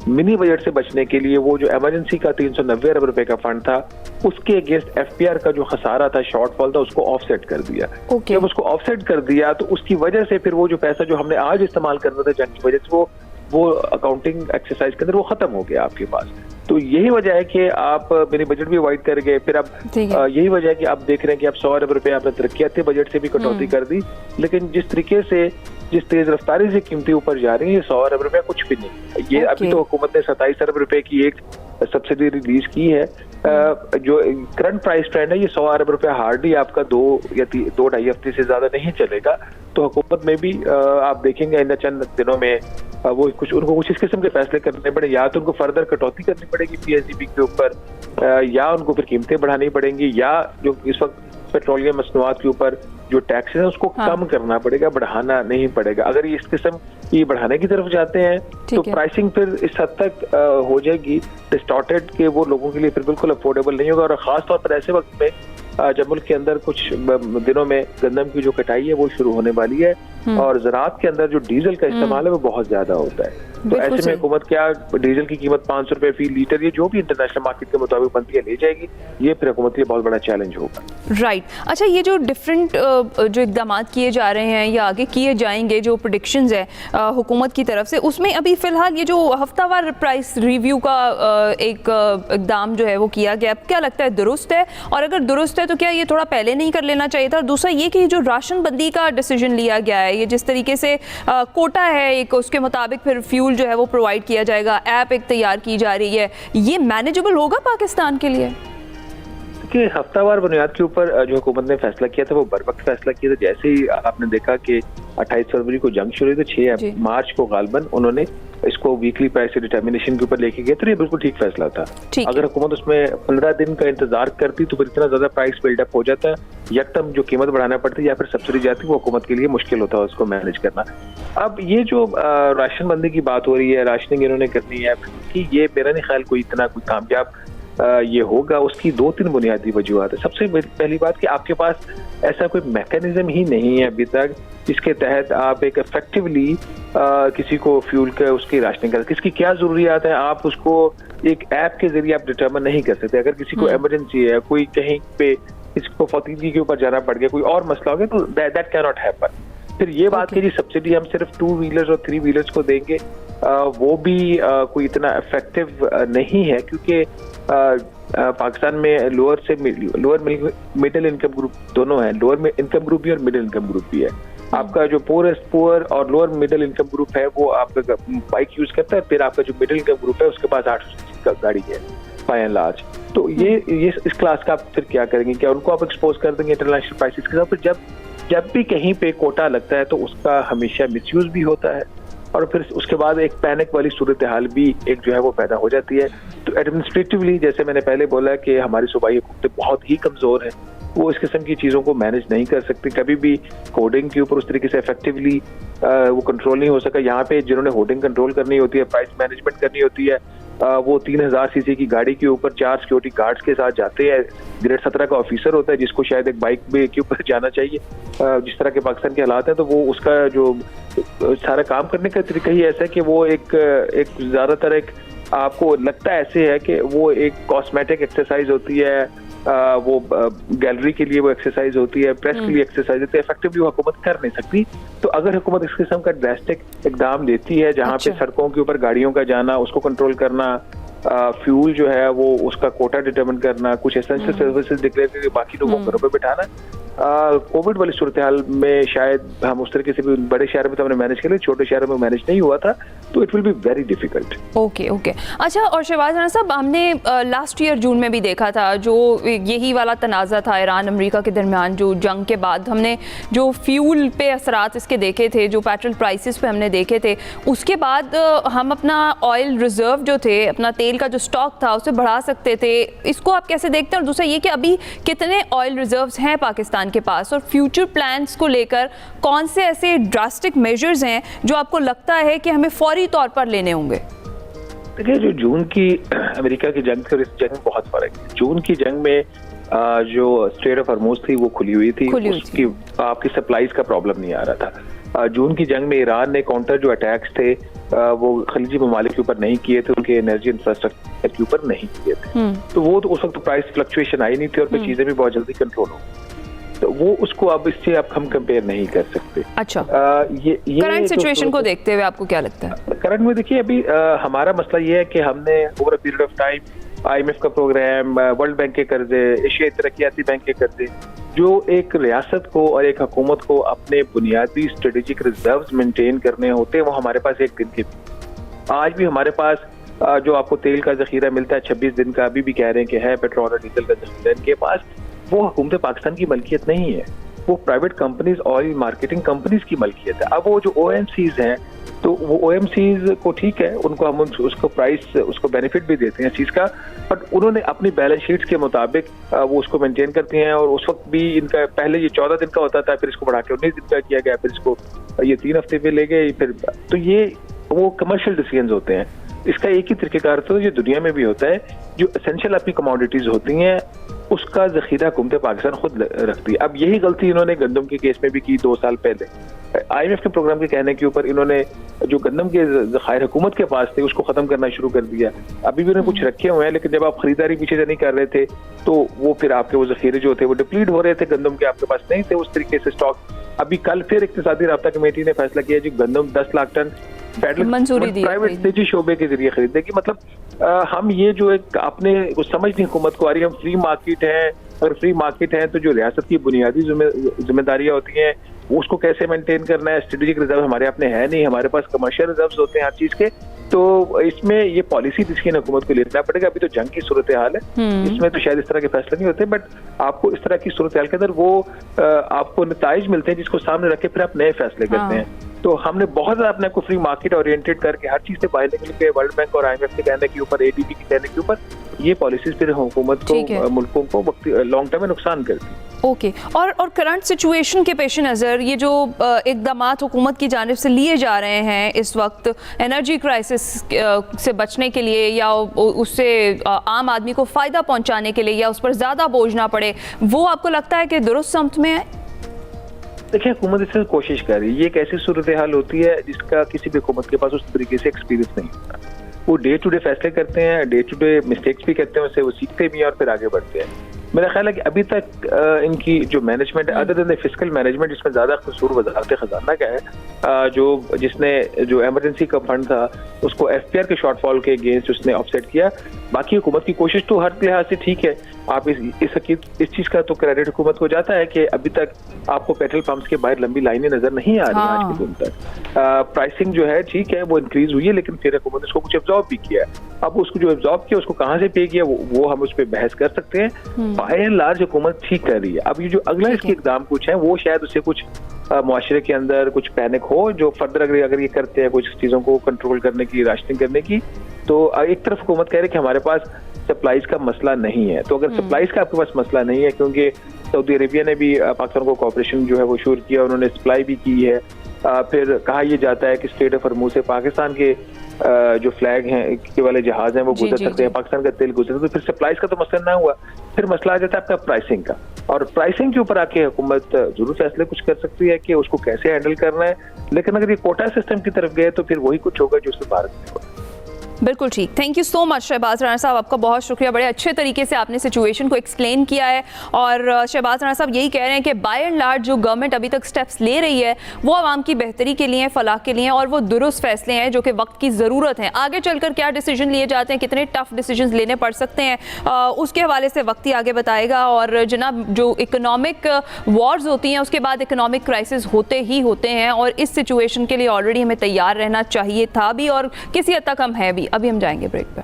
मिनी बजट से बचने के लिए वो जो इमरजेंसी का 390 अरब रुपए का फंड था उसके अगेंस्ट FPR का जो खसारा था, शॉर्टफॉल था, उसको ऑफसेट कर दिया। जब उसको ऑफसेट कर दिया तो उसकी वजह से फिर वो जो पैसा जो हमने आज इस्तेमाल करना था जंग की वजह से वो अकाउंटिंग एक्सरसाइज के अंदर वो खत्म हो गया आपके पास। तो यही वजह है कि आप मिनी बजट भी अवॉइड कर गए। फिर अब यही वजह है कि आप देख रहे हैं कि आप 100 अरब रुपए आपने तरक्याती बजट से भी कटौती कर दी, लेकिन जिस तरीके से जिस तेज रफ्तारी से कीमतें ऊपर जा रही है 100 अरब रुपया कुछ भी नहीं। ये अभी तो हुकूमत ने 27 अरब रुपए की एक सब्सिडी रिलीज की है। जो करंट प्राइस ट्रेंड है ये 100 अरब रुपया हार्डली आपका 2 या 2-2.5 हफ्ते से ज्यादा नहीं चलेगा। तो हुकूमत में भी आप देखेंगे इन चंद दिनों में वो उनको कुछ इस किस्म के फैसले करने पड़े, या तो उनको फर्दर कटौती करनी पड़ेगी PSDB के ऊपर, या उनको फिर कीमतें बढ़ानी पड़ेंगी, या जो इस वक्त पेट्रोलियम मसनूआत के ऊपर जो टैक्स है उसको कम करना पड़ेगा, बढ़ाना नहीं पड़ेगा। अगर ये इस किस्म की बढ़ाने की तरफ जाते हैं तो प्राइसिंग फिर इस हद तक हो जाएगी डिस्टॉर्टेड कि वो लोगों के लिए फिर बिल्कुल अफोर्डेबल नहीं होगा। और खास तौर पर ऐसे वक्त में जब मुल्क के अंदर कुछ दिनों में गंदम की जो कटाई है वो शुरू होने वाली है और ज़राअत के अंदर जो डीजल का इस्तेमाल है वो बहुत ज्यादा होता है। तो ऐसे में हुकूमत क्या डीजल की कीमत 500 रुपए फी लीटर, ये जो भी इंटरनेशनल मार्केट के मुताबिक बनती है ले जाएगी, ये फिर हुकूमत के लिए बहुत बड़ा चैलेंज होगा। राइट। अच्छा, ये जो डिफरेंट जो इकदाम किए जा रहे हैं या आगे किए जाएंगे, जो प्रेडिक्शंस है हुकूमत की तरफ से, उसमें अभी फिलहाल ये जो हफ्तावार प्राइस रिव्यू का एक इकदाम जो है वो किया गया, क्या लगता है दुरुस्त है? और अगर दुरुस्त है तो क्या ये थोड़ा पहले नहीं कर लेना चाहिए था? और दूसरा ये कि जो राशन बंदी का डिसीजन लिया गया है, ये जिस तरीके से कोटा है एक, उसके मुताबिक फिर फ्यूल जो है वो प्रोवाइड किया जाएगा, ऐप एक तैयार की जा रही है, ये मैनेजेबल होगा पाकिस्तान के लिए? कि हफ्तावार बुनियाद के ऊपर जो हुकूमत ने फैसला किया था वो बर वक्त फैसला किया था। जैसे ही आपने देखा कि 28 फरवरी को जंग शुरू हुई तो 6 मार्च को गालबन उन्होंने इसको वीकली प्राइस डिटर्मिनेशन के ऊपर लेके गए, तो ये बिल्कुल ठीक फैसला था। अगर हुकूमत उसमें 15 दिन का इंतजार करती तो फिर इतना ज्यादा प्राइस बिल्डअप हो जाता, यकदम जो कीमत बढ़ाना पड़ती या फिर सब्सिडी जाती, वो हुकूमत के लिए मुश्किल होता है उसको मैनेज करना। अब ये जो राशन बंदी की बात हो रही है, राशनिंग इन्होंने करनी है, कि ये मेरा नहीं ख्याल कोई इतना कोई कामयाब ये होगा। उसकी 2-3 बुनियादी वजूहत है। सबसे पहली बात कि आपके पास ऐसा कोई मैकेनिज्म ही नहीं है अभी तक जिसके तहत आप एक इफेक्टिवली किसी को फ्यूल का उसकी राशनिंग कर, किसकी क्या जरूरियात है आप उसको एक ऐप के जरिए आप डिटर्मिन नहीं कर सकते। अगर किसी को इमरजेंसी है, कोई कहीं पे किसी को फौतीदगी के ऊपर जाना पड़ गया, कोई और मसला हो गया, तो दैट कैन नॉट हैपन। फिर ये बात की जी सब्सिडी हम सिर्फ 2 व्हीलर्स और 3 व्हीलर्स को देंगे, वो भी कोई इतना इफेक्टिव नहीं है, क्योंकि पाकिस्तान में लोअर मिडिल इनकम ग्रुप दोनों है, लोअर इनकम ग्रुप भी और मिडिल इनकम ग्रुप भी है। आपका जो पुअर और लोअर मिडिल इनकम ग्रुप है वो आपका बाइक यूज करता है, फिर आपका जो मिडिल इनकम ग्रुप है उसके पास 800 का गाड़ी है बाय एंड लार्ज। तो ये इस क्लास का आप फिर क्या करेंगे? क्या उनको आप एक्सपोज कर देंगे इंटरनेशनल प्राइसेस के साथ? फिर जब जब भी कहीं पे कोटा लगता है तो उसका हमेशा मिसयूज भी होता है और फिर उसके बाद एक पैनिक वाली सूरत हाल भी एक जो है वो पैदा हो जाती है। तो एडमिनिस्ट्रेटिवली जैसे मैंने पहले बोला कि हमारी सूबाई हुकूमतें बहुत ही कमज़ोर हैं, वो इस किस्म की चीज़ों को मैनेज नहीं कर सकती। कभी भी कोडिंग के ऊपर उस तरीके से इफेक्टिवली वो कंट्रोल नहीं हो सका। यहाँ पे जिन्होंने होर्डिंग कंट्रोल करनी होती है, प्राइस मैनेजमेंट करनी होती है, वो 3000 सीसी की गाड़ी के ऊपर 4 सिक्योरिटी गार्ड्स के साथ जाते हैं। ग्रेड 17 का ऑफिसर होता है जिसको शायद एक बाइक के ऊपर जाना चाहिए। जिस तरह के पाकिस्तान के हालात हैं तो वो उसका जो सारा काम करने का तरीका ही ऐसा है कि वो एक ज़्यादातर एक आपको लगता है ऐसे है कि वो एक कॉस्मेटिक एक्सरसाइज होती है, वो गैलरी के लिए वो एक्सरसाइज होती है, प्रेस के लिए एक्सरसाइज होती है। इफेक्टिवली वो हुकूमत कर नहीं सकती। तो अगर हुकूमत इस किस्म का ड्रास्टिक इकदाम देती है जहाँ पे सड़कों के ऊपर गाड़ियों का जाना, उसको कंट्रोल करना, फ्यूल जो है वो उसका कोटा डिटरमिन करना, कुछ एसेंशियल सर्विसेज डिक्लेयर करके बाकी लोगों को घरों पे बिठाना, कोविड वाली सूरत हाल में शायद हम उस तरीके से भी बड़े शहरों में तो हमने मैनेज कर लिया, छोटे शहरों में मैनेज नहीं हुआ था, तो it will be very difficult. Okay. अच्छा, और शहबाज राना साहब, हमने लास्ट ईयर जून में भी देखा था जो यही वाला तनाज़ा था ईरान अमेरिका के दरमियान, जो जंग के बाद हमने जो फ्यूल पे असरात इसके देखे थे, जो पेट्रोल प्राइसेस पे हमने देखे थे, उसके बाद हम अपना ऑयल रिजर्व जो थे, अपना तेल का जो स्टॉक था उसे बढ़ा सकते थे। इसको आप कैसे देखते हैं? और दूसरा ये कि अभी कितने ऑयल रिजर्व्स हैं पाकिस्तान के पास, और फ्यूचर प्लान्स को लेकर कौन से ऐसे ड्रास्टिक मेजर्स हैं जो आपको लगता है कि हमें फौरी तौर पर लेने होंगे? देखिए, जो जून की अमेरिका की जंग से इस जंग में बहुत फर्क है। जून की जंग में जो स्ट्रेट ऑफ हॉर्मुज़ थी वो खुली हुई थी, उसकी आपकी सप्लाईज का प्रॉब्लम नहीं आ रहा था। जून की जंग में ईरान ने काउंटर जो अटैक्स थे वो खलीजी ममालिक के ऊपर नहीं किए थे, उनके एनर्जी इंफ्रास्ट्रक्चर के ऊपर नहीं किए थे, तो वो तो उस वक्त प्राइस फ्लक्चुएशन आई नहीं थी और फिर चीजें भी बहुत जल्दी कंट्रोल हो, तो वो उसको अब इससे आप हम कंपेयर नहीं कर सकते। अच्छा, ये करंट सिचुएशन को देखते हुए आपको क्या लगता है? करंट में देखिए, अभी हमारा मसला ये है कि हमने over a period of time IMF का प्रोग्राम, वर्ल्ड बैंक के कर्जे, एशियाई तरक्याती बैंक के कर्जे, जो एक रियासत को और एक हुकूमत को अपने बुनियादी स्ट्रेटेजिक रिजर्व्स मेंटेन करने होते हैं, वो हमारे पास एक दिन के आज भी हमारे पास जो आपको तेल का जखीरा मिलता है 26 दिन का, अभी भी कह रहे हैं कि है पेट्रोल और डीजल का जखीरा इनके पास, वो हुकूमत पाकिस्तान की मलकियत नहीं है, वो private companies, oil marketing companies की मलकियत है। अब वो जो OMCs हैं, तो वो OMCs को ठीक है, उनको हम उसको प्राइस, उसको बेनिफिट भी देते हैं चीज़ का, बट उन्होंने अपनी बैलेंस शीट्स के मुताबिक वो उसको मेंटेन करती हैं। और उस वक्त भी इनका पहले ये 14 दिन का होता था, फिर इसको बढ़ा के 19 दिन का किया गया, फिर इसको ये 3 हफ्ते पे ले गए, फिर तो ये वो कमर्शियल डिसीजंस होते हैं। इसका एक ही तरीकेकार तो ये दुनिया में भी होता है, जो एसेंशियल अपनी कमोडिटीज होती हैं उसका जखीरा हुकूमत पाकिस्तान खुद रखती है। अब यही गलती इन्होंने गंदम के केस में भी की 2 साल पहले। IMF के प्रोग्राम के कहने के ऊपर इन्होंने जो गंदम के जखायर हुकूमत के पास थे उसको खत्म करना शुरू कर दिया। अभी भी उन्होंने कुछ रखे हुए हैं, लेकिन जब आप खरीदारी पीछे से नहीं कर रहे थे तो वो फिर आपके वो जखीरे जो थे वो डिप्लीट हो रहे थे, गंदम के आपके पास नहीं थे उस तरीके से स्टॉक। अभी कल फिर इक्तिसादी राब्ता कमेटी ने फैसला किया जी गंदम 10 लाख टन प्राइवेट निजी शोबे के जरिए खरीदेगी। मतलब हम ये जो एक आपने समझ नहीं हुकूमत को आ रही, हम फ्री मार्केट है, अगर फ्री मार्केट है तो जो रियासत की बुनियादी जिम्मेदारियां होती हैं उसको कैसे मेंटेन करना है। स्ट्रेटेजिक रिजर्व हमारे अपने है नहीं, हमारे पास कमर्शियल रिजर्व्स होते हैं हर चीज के, तो इसमें ये पॉलिसी जिसकी हुकूमत को लेना पड़ेगा। अभी तो जंग की सूरत हाल है, इसमें तो शायद इस तरह के फैसले नहीं होते, बट आपको इस तरह की सूरत हाल के अंदर वो आपको नताइज मिलते हैं जिसको सामने रख के फिर आप नए फैसले करते हैं। तो हमने बहुत ज्यादा अपने को फ्री मार्केट ओरिएंटेड करके हर चीज से बाहर निकल के वर्ल्ड बैंक और IMF के कहने के ऊपर, ADB के कहने के ऊपर ये पॉलिसीज फिर हुकूमत को, मुल्कों को लॉन्ग टर्म में नुकसान करती है। ओके। और करंट सिचुएशन के पेश नज़र ये जो इक़दामात हुकूमत की जानिब से लिए जा रहे हैं इस वक्त एनर्जी क्राइसिस से बचने के लिए, या उससे आम आदमी को फ़ायदा पहुंचाने के लिए, या उस पर ज़्यादा बोझ ना पड़े, वो आपको लगता है कि दुरुस्त समत में है? देखिए, हुकूमत इससे कोशिश कर रही है। ये एक ऐसी सूरत हाल होती है जिसका किसी भी हुकूमत के पास उस तरीके से एक्सपीरियंस नहीं होता। वो डे टू डे फैसले करते हैं, डे टू डे मिस्टेक्स भी करते हैं, उससे वो सीखते भी हैं और फिर आगे बढ़ते हैं। मेरा ख्याल है कि अभी तक इनकी जो मैनेजमेंट है, अदर देन फिस्कल मैनेजमेंट, इसमें ज्यादा कसूर वज़ारत खजाना का है, जिसने जो इमरजेंसी का फंड था उसको FPR के शॉर्टफॉल के अगेंस्ट उसने ऑफसेट किया। बाकी हुकूमत की कोशिश तो हर लिहाज से ठीक है, आप इस चीज का तो क्रेडिट हुकूमत को जाता है कि अभी तक आपको पेट्रोल पंप्स के बाहर लंबी लाइनें नजर नहीं आ रही आज के दिन तक। प्राइसिंग जो है ठीक है वो इंक्रीज हुई है, लेकिन फिर हुकूमत ने उसको कुछ एब्जॉर्ब भी किया है। अब उसको जो एब्जॉर्ब किया उसको कहाँ से पे किया वो हम उस पर बहस कर सकते हैं। बाय एंड लार्ज हुकूमत ठीक कर रही है। अब ये जो अगला इसके इकदाम कुछ है वो शायद उससे कुछ मुआशरे के अंदर कुछ पैनिक हो, जो फर्दर अगर ये करते हैं कुछ चीजों को कंट्रोल करने की, राशनिंग करने की, तो एक तरफ हुकूमत कह रही है कि हमारे पास सप्लाईज का मसला नहीं है। तो अगर सप्लाईज का आपके पास मसला नहीं है, क्योंकि सऊदी अरेबिया ने भी पाकिस्तान को कॉपरेशन जो है वो शुरू किया, उन्होंने सप्लाई भी की है। फिर कहा यह जाता है कि स्ट्रेट ऑफ हॉर्मुज़ से पाकिस्तान के जो फ्लैग हैं के वाले जहाज हैं वो गुजर सकते हैं, पाकिस्तान का तेल गुजर सकते हैं। तो फिर सप्लाईज का तो मसला ना हुआ, फिर मसला आ जाता है आपका प्राइसिंग का। और प्राइसिंग के ऊपर आके हुकूमत जरूर फैसले कुछ कर सकती है कि उसको कैसे हैंडल करना है, लेकिन अगर ये कोटा सिस्टम की तरफ गए तो फिर वही कुछ होगा जो उससे भारत में होगा। बिल्कुल ठीक। Thank you so much Shahbaz Rana sahab, आपका बहुत शुक्रिया। बड़े अच्छे तरीके से आपने सिचुएशन को एक्सप्लेन किया है। और शहबाज राणा साहब यही कह रहे हैं कि बाय एंड लार्ज जो गवर्नमेंट अभी तक स्टेप्स ले रही है वो आवाम की बेहतरी के लिए, फलाह के लिए, और वो दुरुस्त फैसले हैं जो कि वक्त की ज़रूरत है। आगे चलकर क्या डिसीजन लिए जाते हैं, कितने टफ डिसीजन लेने पड़ सकते हैं, उसके हवाले से वक्त ही आगे बताएगा। और जनाब जो इकोनॉमिक वॉर्स होती हैं उसके बाद इकोनॉमिक क्राइसिस होते ही होते हैं, और इस सिचुएशन के लिए ऑलरेडी हमें तैयार रहना चाहिए था भी, और किसी हद तक हम हैं भी। अभी हम जाएंगे ब्रेक पर।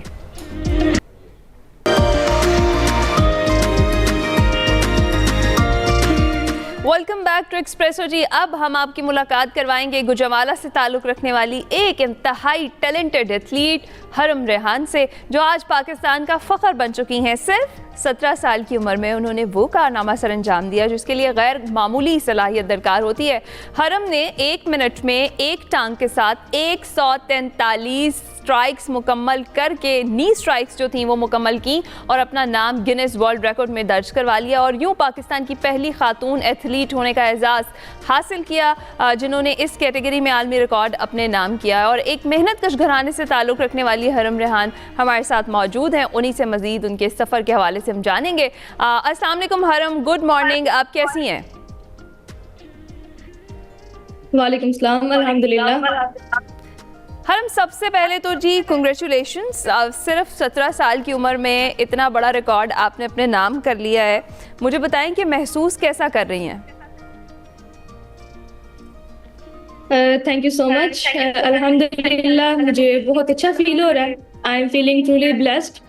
वेलकम बैक टू एक्सप्रेसो जी। अब हम आपकी मुलाकात करवाएंगे गुजरावाला से ताल्लुक़ रखने वाली एक इंतहाई टैलेंटेड एथलीट हरम रेहान से, जो आज पाकिस्तान का फ़ख्र बन चुकी हैं। सिर्फ 17 साल की उम्र में उन्होंने वो कारनामा सर अंजाम दिया जिसके लिए गैर मामूली सलाहियत दरकार होती है। हरम ने 1 मिनट में एक टांग के साथ 143 स्ट्राइक्स मुकम्मल करके, नी स्ट्राइक्स जो थी वो मुकम्मल की और अपना नाम गिनेस वर्ल्ड रिकॉर्ड में दर्ज करवा लिया, और यूँ पाकिस्तान की पहली खातून एथलीट होने का एजाज़ हासिल किया जिन्होंने इस कैटेगरी में आलमी रिकॉर्ड अपने नाम किया। और एक मेहनत कश घराने से ताल्लुक़ रखने वाली हरम रेहान हमारे साथ मौजूद हैं। उन्हीं से मज़ीद उनके सफ़र के हवाले से हम जानेंगे। अस्सलाम वालेकुम हरम, गुड मॉर्निंग, आप कैसी हैं? वालेकुम सलाम, अल्हम्दुलिल्लाह। हरम, सबसे पहले तो जी कंग्रेचुलेशंस, सिर्फ 17 साल की उम्र में इतना बड़ा रिकॉर्ड आपने अपने नाम कर लिया है। मुझे बताएं कि महसूस कैसा कर रही हैं? Thank you so much. अल्हम्दुलिल्लाह मुझे बहुत अच्छा फील हो रहा है। I am feeling truly blessed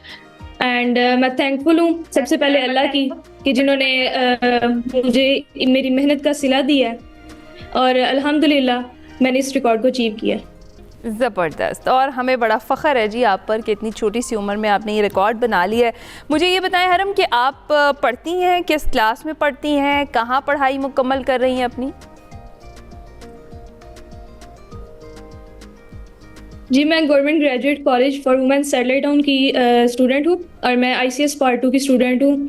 and मैं थैंकफुल हूँ सबसे पहले अल्लाह की कि जिन्होंने मुझे मेरी मेहनत का सिला दिया है, और अल्हम्दुलिल्लाह मैंने इस रिकॉर्ड को अचीव किया। ज़बरदस्त, और हमें बड़ा फ़ख्र है जी आप पर कि इतनी छोटी सी उम्र में आपने ये रिकॉर्ड बना लिया है। मुझे ये बताएं हरम कि आप पढ़ती हैं, किस क्लास में पढ़ती हैं, कहाँ पढ़ाई मुकम्मल कर रही हैं अपनी? जी मैं government graduate college for women satellite town की स्टूडेंट हूँ, और मैं ICS पार्ट 2 की स्टूडेंट हूँ।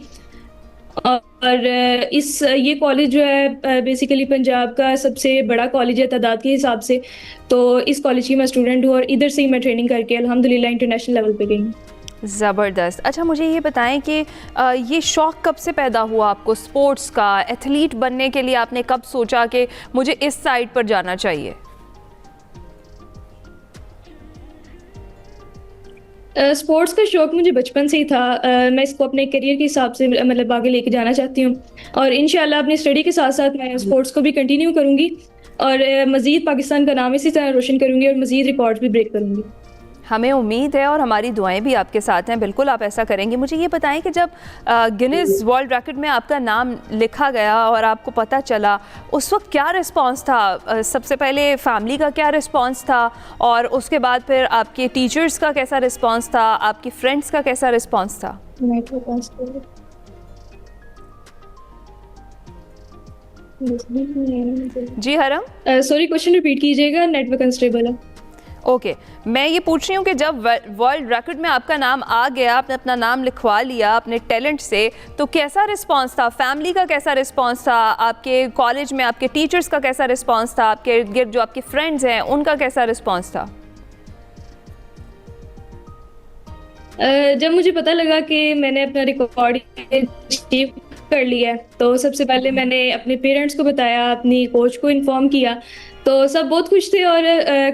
और ये कॉलेज जो है बेसिकली पंजाब का सबसे बड़ा कॉलेज है तादाद के हिसाब से, तो इस कॉलेज की मैं स्टूडेंट हूँ, और इधर से ही मैं ट्रेनिंग करके अल्हम्दुलिल्लाह इंटरनेशनल लेवल पे गई हूँ। ज़बरदस्त। अच्छा मुझे ये बताएं कि ये शौक़ कब से पैदा हुआ आपको स्पोर्ट्स का? एथलीट बनने के लिए आपने कब सोचा कि मुझे इस साइड पर जाना चाहिए? स्पोर्ट्स का शौक़ मुझे बचपन से ही था। मैं इसको अपने करियर के हिसाब से मतलब आगे लेके जाना चाहती हूँ, और इंशाल्लाह अपनी स्टडी के साथ साथ मैं स्पोर्ट्स को भी कंटिन्यू करूँगी, और मज़ीद पाकिस्तान का नाम इसी तरह रोशन करूँगी, और मज़ीद रिकॉर्ड भी ब्रेक करूँगी। हमें उम्मीद है और हमारी दुआएं भी आपके साथ हैं, बिल्कुल आप ऐसा करेंगे। मुझे ये बताएं कि जब गिनीज वर्ल्ड रिकॉर्ड में आपका नाम लिखा गया और आपको पता चला, उस वक्त क्या रिस्पांस था? सबसे पहले फैमिली का क्या रिस्पांस था, और उसके बाद फिर आपके टीचर्स का कैसा रिस्पांस था, आपकी फ्रेंड्स का कैसा रिस्पांस था? जी हरम, सॉरी क्वेश्चन रिपीट कीजिएगा, नेटवर्क अनस्टेबल है। ओके, मैं ये पूछ रही हूँ कि जब वर्ल्ड रिकॉर्ड में आपका नाम आ गया, आपने अपना नाम लिखवा लिया अपने टैलेंट से, तो कैसा रिस्पांस था? फैमिली का कैसा रिस्पांस था? आपके कॉलेज में आपके टीचर्स का कैसा रिस्पांस था? आपके इर्द गिर्द जो आपके फ्रेंड्स हैं उनका कैसा रिस्पांस था? जब मुझे पता लगा कि मैंने अपना रिकॉर्ड अचीव कर लिया है। तो सबसे पहले मैंने अपने पेरेंट्स को बताया, अपनी कोच को इन्फॉर्म किया, तो सब बहुत खुश थे और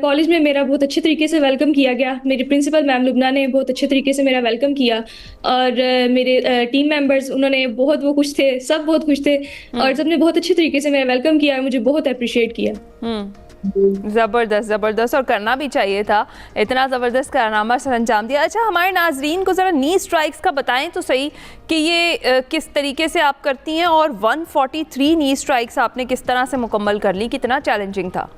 कॉलेज में मेरा बहुत अच्छे तरीके से वेलकम किया गया। मेरी प्रिंसिपल मैम लुबना ने बहुत अच्छे तरीके से मेरा वेलकम किया और मेरे टीम मेंबर्स उन्होंने बहुत वो खुश थे, सब बहुत खुश थे और सबने बहुत अच्छे तरीके से मेरा वेलकम किया और मुझे बहुत अप्रिशिएट किया। ज़बरदस्त ज़बरदस्त, और करना भी चाहिए था, इतना ज़बरदस्त कारनामा सर अंजाम दिया। अच्छा, हमारे नाजरीन को ज़रा नी स्ट्राइक्स का बताएं तो सही कि ये किस तरीके से आप करती हैं और 143 नी स्ट्राइक्स आपने किस तरह से मुकम्मल कर ली, कितना चैलेंजिंग था?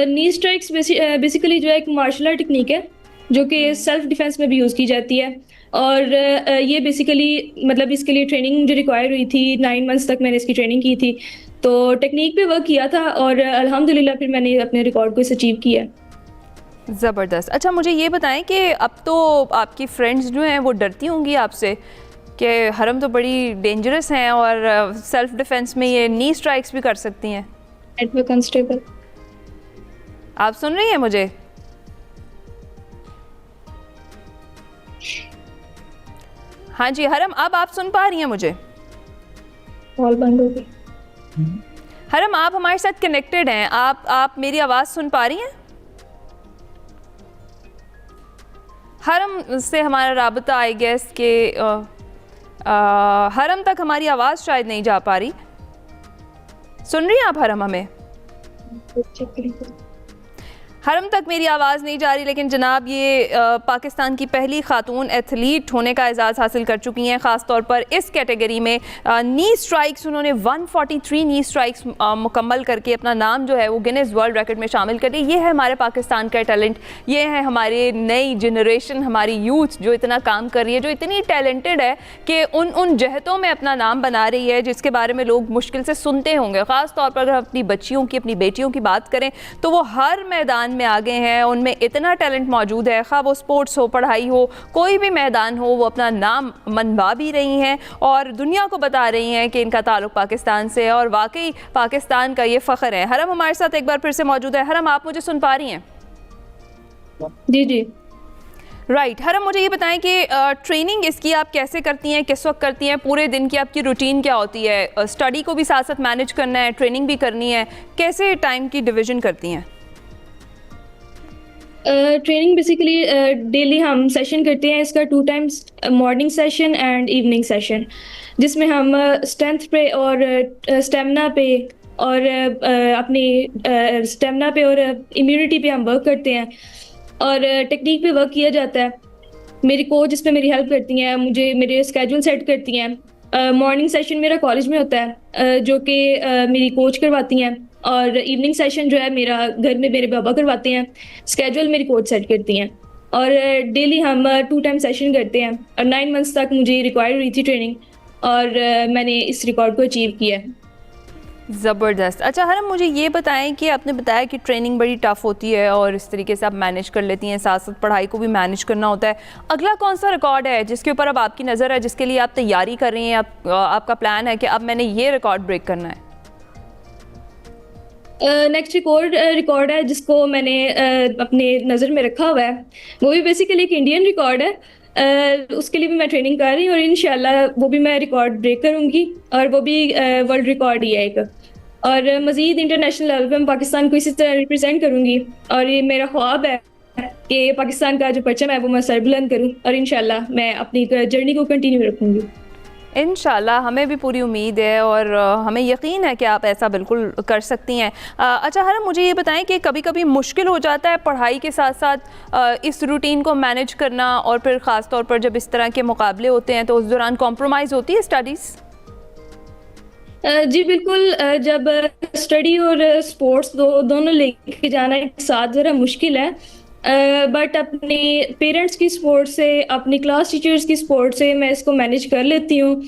नी स्ट्राइक्स बेसिकली जो है एक मार्शल आर्ट टेक्निक है जो कि सेल्फ डिफेंस में भी यूज़ की जाती है और ये बेसिकली मतलब इसके लिए ट्रेनिंग मुझे रिक्वायर हुई थी, 9 मंथ्स तक मैंने इसकी ट्रेनिंग की थी, तो टेक्निक पे वर्क किया था और अल्हम्दुलिल्लाह फिर मैंने अपने रिकॉर्ड को इस अचीव किया। ज़बरदस्त। अच्छा, मुझे ये बताएं कि अब तो आपकी फ्रेंड्स जो हैं वो डरती होंगी आपसे कि हरम तो बड़ी डेंजरस हैं और सेल्फ डिफेंस में ये नी स्ट्राइक्स भी कर सकती हैं। नेटवर्क कांस्टेबल, आप सुन रही हैं मुझे? हाँ जी हरम, अब आप सुन पा रही हैं मुझे? कॉल बंद हो गई। हरम, आप हमारे साथ कनेक्टेड हैं, आप मेरी आवाज़ सुन पा रही हैं? हरम से हमारा राबता आई गेस के हरम तक हमारी आवाज़ शायद नहीं जा पा रही। सुन रही हैं आप हरम हमें? हरम तक मेरी आवाज़ नहीं जा रही, लेकिन जनाब ये पाकिस्तान की पहली खातून एथलीट होने का एजाज़ हासिल कर चुकी हैं, ख़ास तौर पर इस कैटेगरी में नी स्ट्राइक्स उन्होंने 143 नी स्ट्राइक्स मुकम्मल करके अपना नाम जो है वो गिनेस वर्ल्ड रिकॉर्ड में शामिल कर लिया। ये है हमारे पाकिस्तान का टैलेंट, ये है हमारी नई जनरेशन, हमारी यूथ जो इतना काम कर रही है, जो इतनी टैलेंटेड है कि उन जहतों में अपना नाम बना रही है जिसके बारे में लोग मुश्किल से सुनते होंगे। ख़ास तौर पर अगर अपनी बच्चियों की, अपनी बेटियों की बात करें तो वो हर मैदान में आगे हैं, उनमें इतना टैलेंट मौजूद है, खा वो स्पोर्ट्स हो, पढ़ाई हो, कोई भी मैदान हो, वो अपना नाम मनवा भी रही हैं और दुनिया को बता रही हैं कि इनका ताल्लुक़ पाकिस्तान से है और वाकई पाकिस्तान का ये फ़ख्र है। हरम हमारे साथ एक बार फिर से मौजूद है। हरम, आप मुझे सुन पा रही हैं? जी जी राइट। हरम, मुझे ये बताएं कि ट्रेनिंग इसकी आप कैसे करती हैं, किस वक्त करती हैं, पूरे दिन की आपकी रूटीन क्या होती है? स्टडी को भी साथ साथ मैनेज करना है, ट्रेनिंग भी करनी है, कैसे टाइम की डिवीज़न करती हैं? ट्रेनिंग बेसिकली डेली हम सेशन करते हैं, इसका 2 times, morning session and evening session, जिसमें हम स्ट्रेंथ पे और स्टेमिना पे और अपनी स्टेमिना पे और इम्यूनिटी पे हम वर्क करते हैं और टेक्निक पे वर्क किया जाता है। मेरी कोच इस पे मेरी हेल्प करती हैं, मुझे मेरे स्केड्यूल सेट करती हैं। मॉर्निंग सेशन मेरा कॉलेज में होता है जो कि मेरी कोच करवाती हैं और इवनिंग सेशन जो है मेरा घर में मेरे बाबा करवाते हैं। स्केड्यूल मेरी कोच सेट करती हैं और डेली हम 2 टाइम सेशन करते हैं और 9 मंथ्स तक मुझे रिक्वायर हुई थी ट्रेनिंग और मैंने इस रिकॉर्ड को अचीव किया है। ज़बरदस्त। अच्छा हरम, मुझे ये बताएं कि आपने बताया कि ट्रेनिंग बड़ी टफ़ होती है और इस तरीके से आप मैनेज कर लेती हैं, साथ साथ पढ़ाई को भी मैनेज करना होता है। अगला कौन सा रिकॉर्ड है जिसके ऊपर अब आपकी नज़र है, जिसके लिए आप तैयारी कर रही हैं, आपका प्लान है कि अब मैंने ये रिकॉर्ड ब्रेक करना है? नेक्स्ट रिकॉर्ड है जिसको मैंने अपने नज़र में रखा हुआ है, वो भी बेसिकली एक इंडियन रिकॉर्ड है। उसके लिए भी मैं ट्रेनिंग कर रही हूँ और इंशाल्लाह वो भी मैं रिकॉर्ड ब्रेक करूँगी और वो भी वर्ल्ड रिकॉर्ड ही है एक। और मज़ीद इंटरनेशनल लेवल पे मैं पाकिस्तान को इसी तरह रिप्रेजेंट करूँगी और ये मेरा ख्वाब है कि पाकिस्तान का जो परचम है वो मैं सर बुलंद करूँ और इंशाल्लाह मैं अपनी जर्नी को कंटिन्यू रखूँगी। इंशाल्लाह, हमें भी पूरी उम्मीद है और हमें यकीन है कि आप ऐसा बिल्कुल कर सकती हैं। अच्छा हरम, मुझे ये बताएं कि कभी कभी मुश्किल हो जाता है पढ़ाई के साथ साथ इस रूटीन को मैनेज करना और फिर ख़ास तौर पर जब इस तरह के मुकाबले होते हैं तो उस दौरान कॉम्प्रोमाइज़ होती है स्टडीज़? जी बिल्कुल, जब स्टडी और स्पोर्ट्स दोनों लेके जाना एक साथ ज़रा मुश्किल है, बट अपने पेरेंट्स की सपोर्ट से, अपनी क्लास टीचर्स की सपोर्ट से मैं इसको मैनेज कर लेती हूँ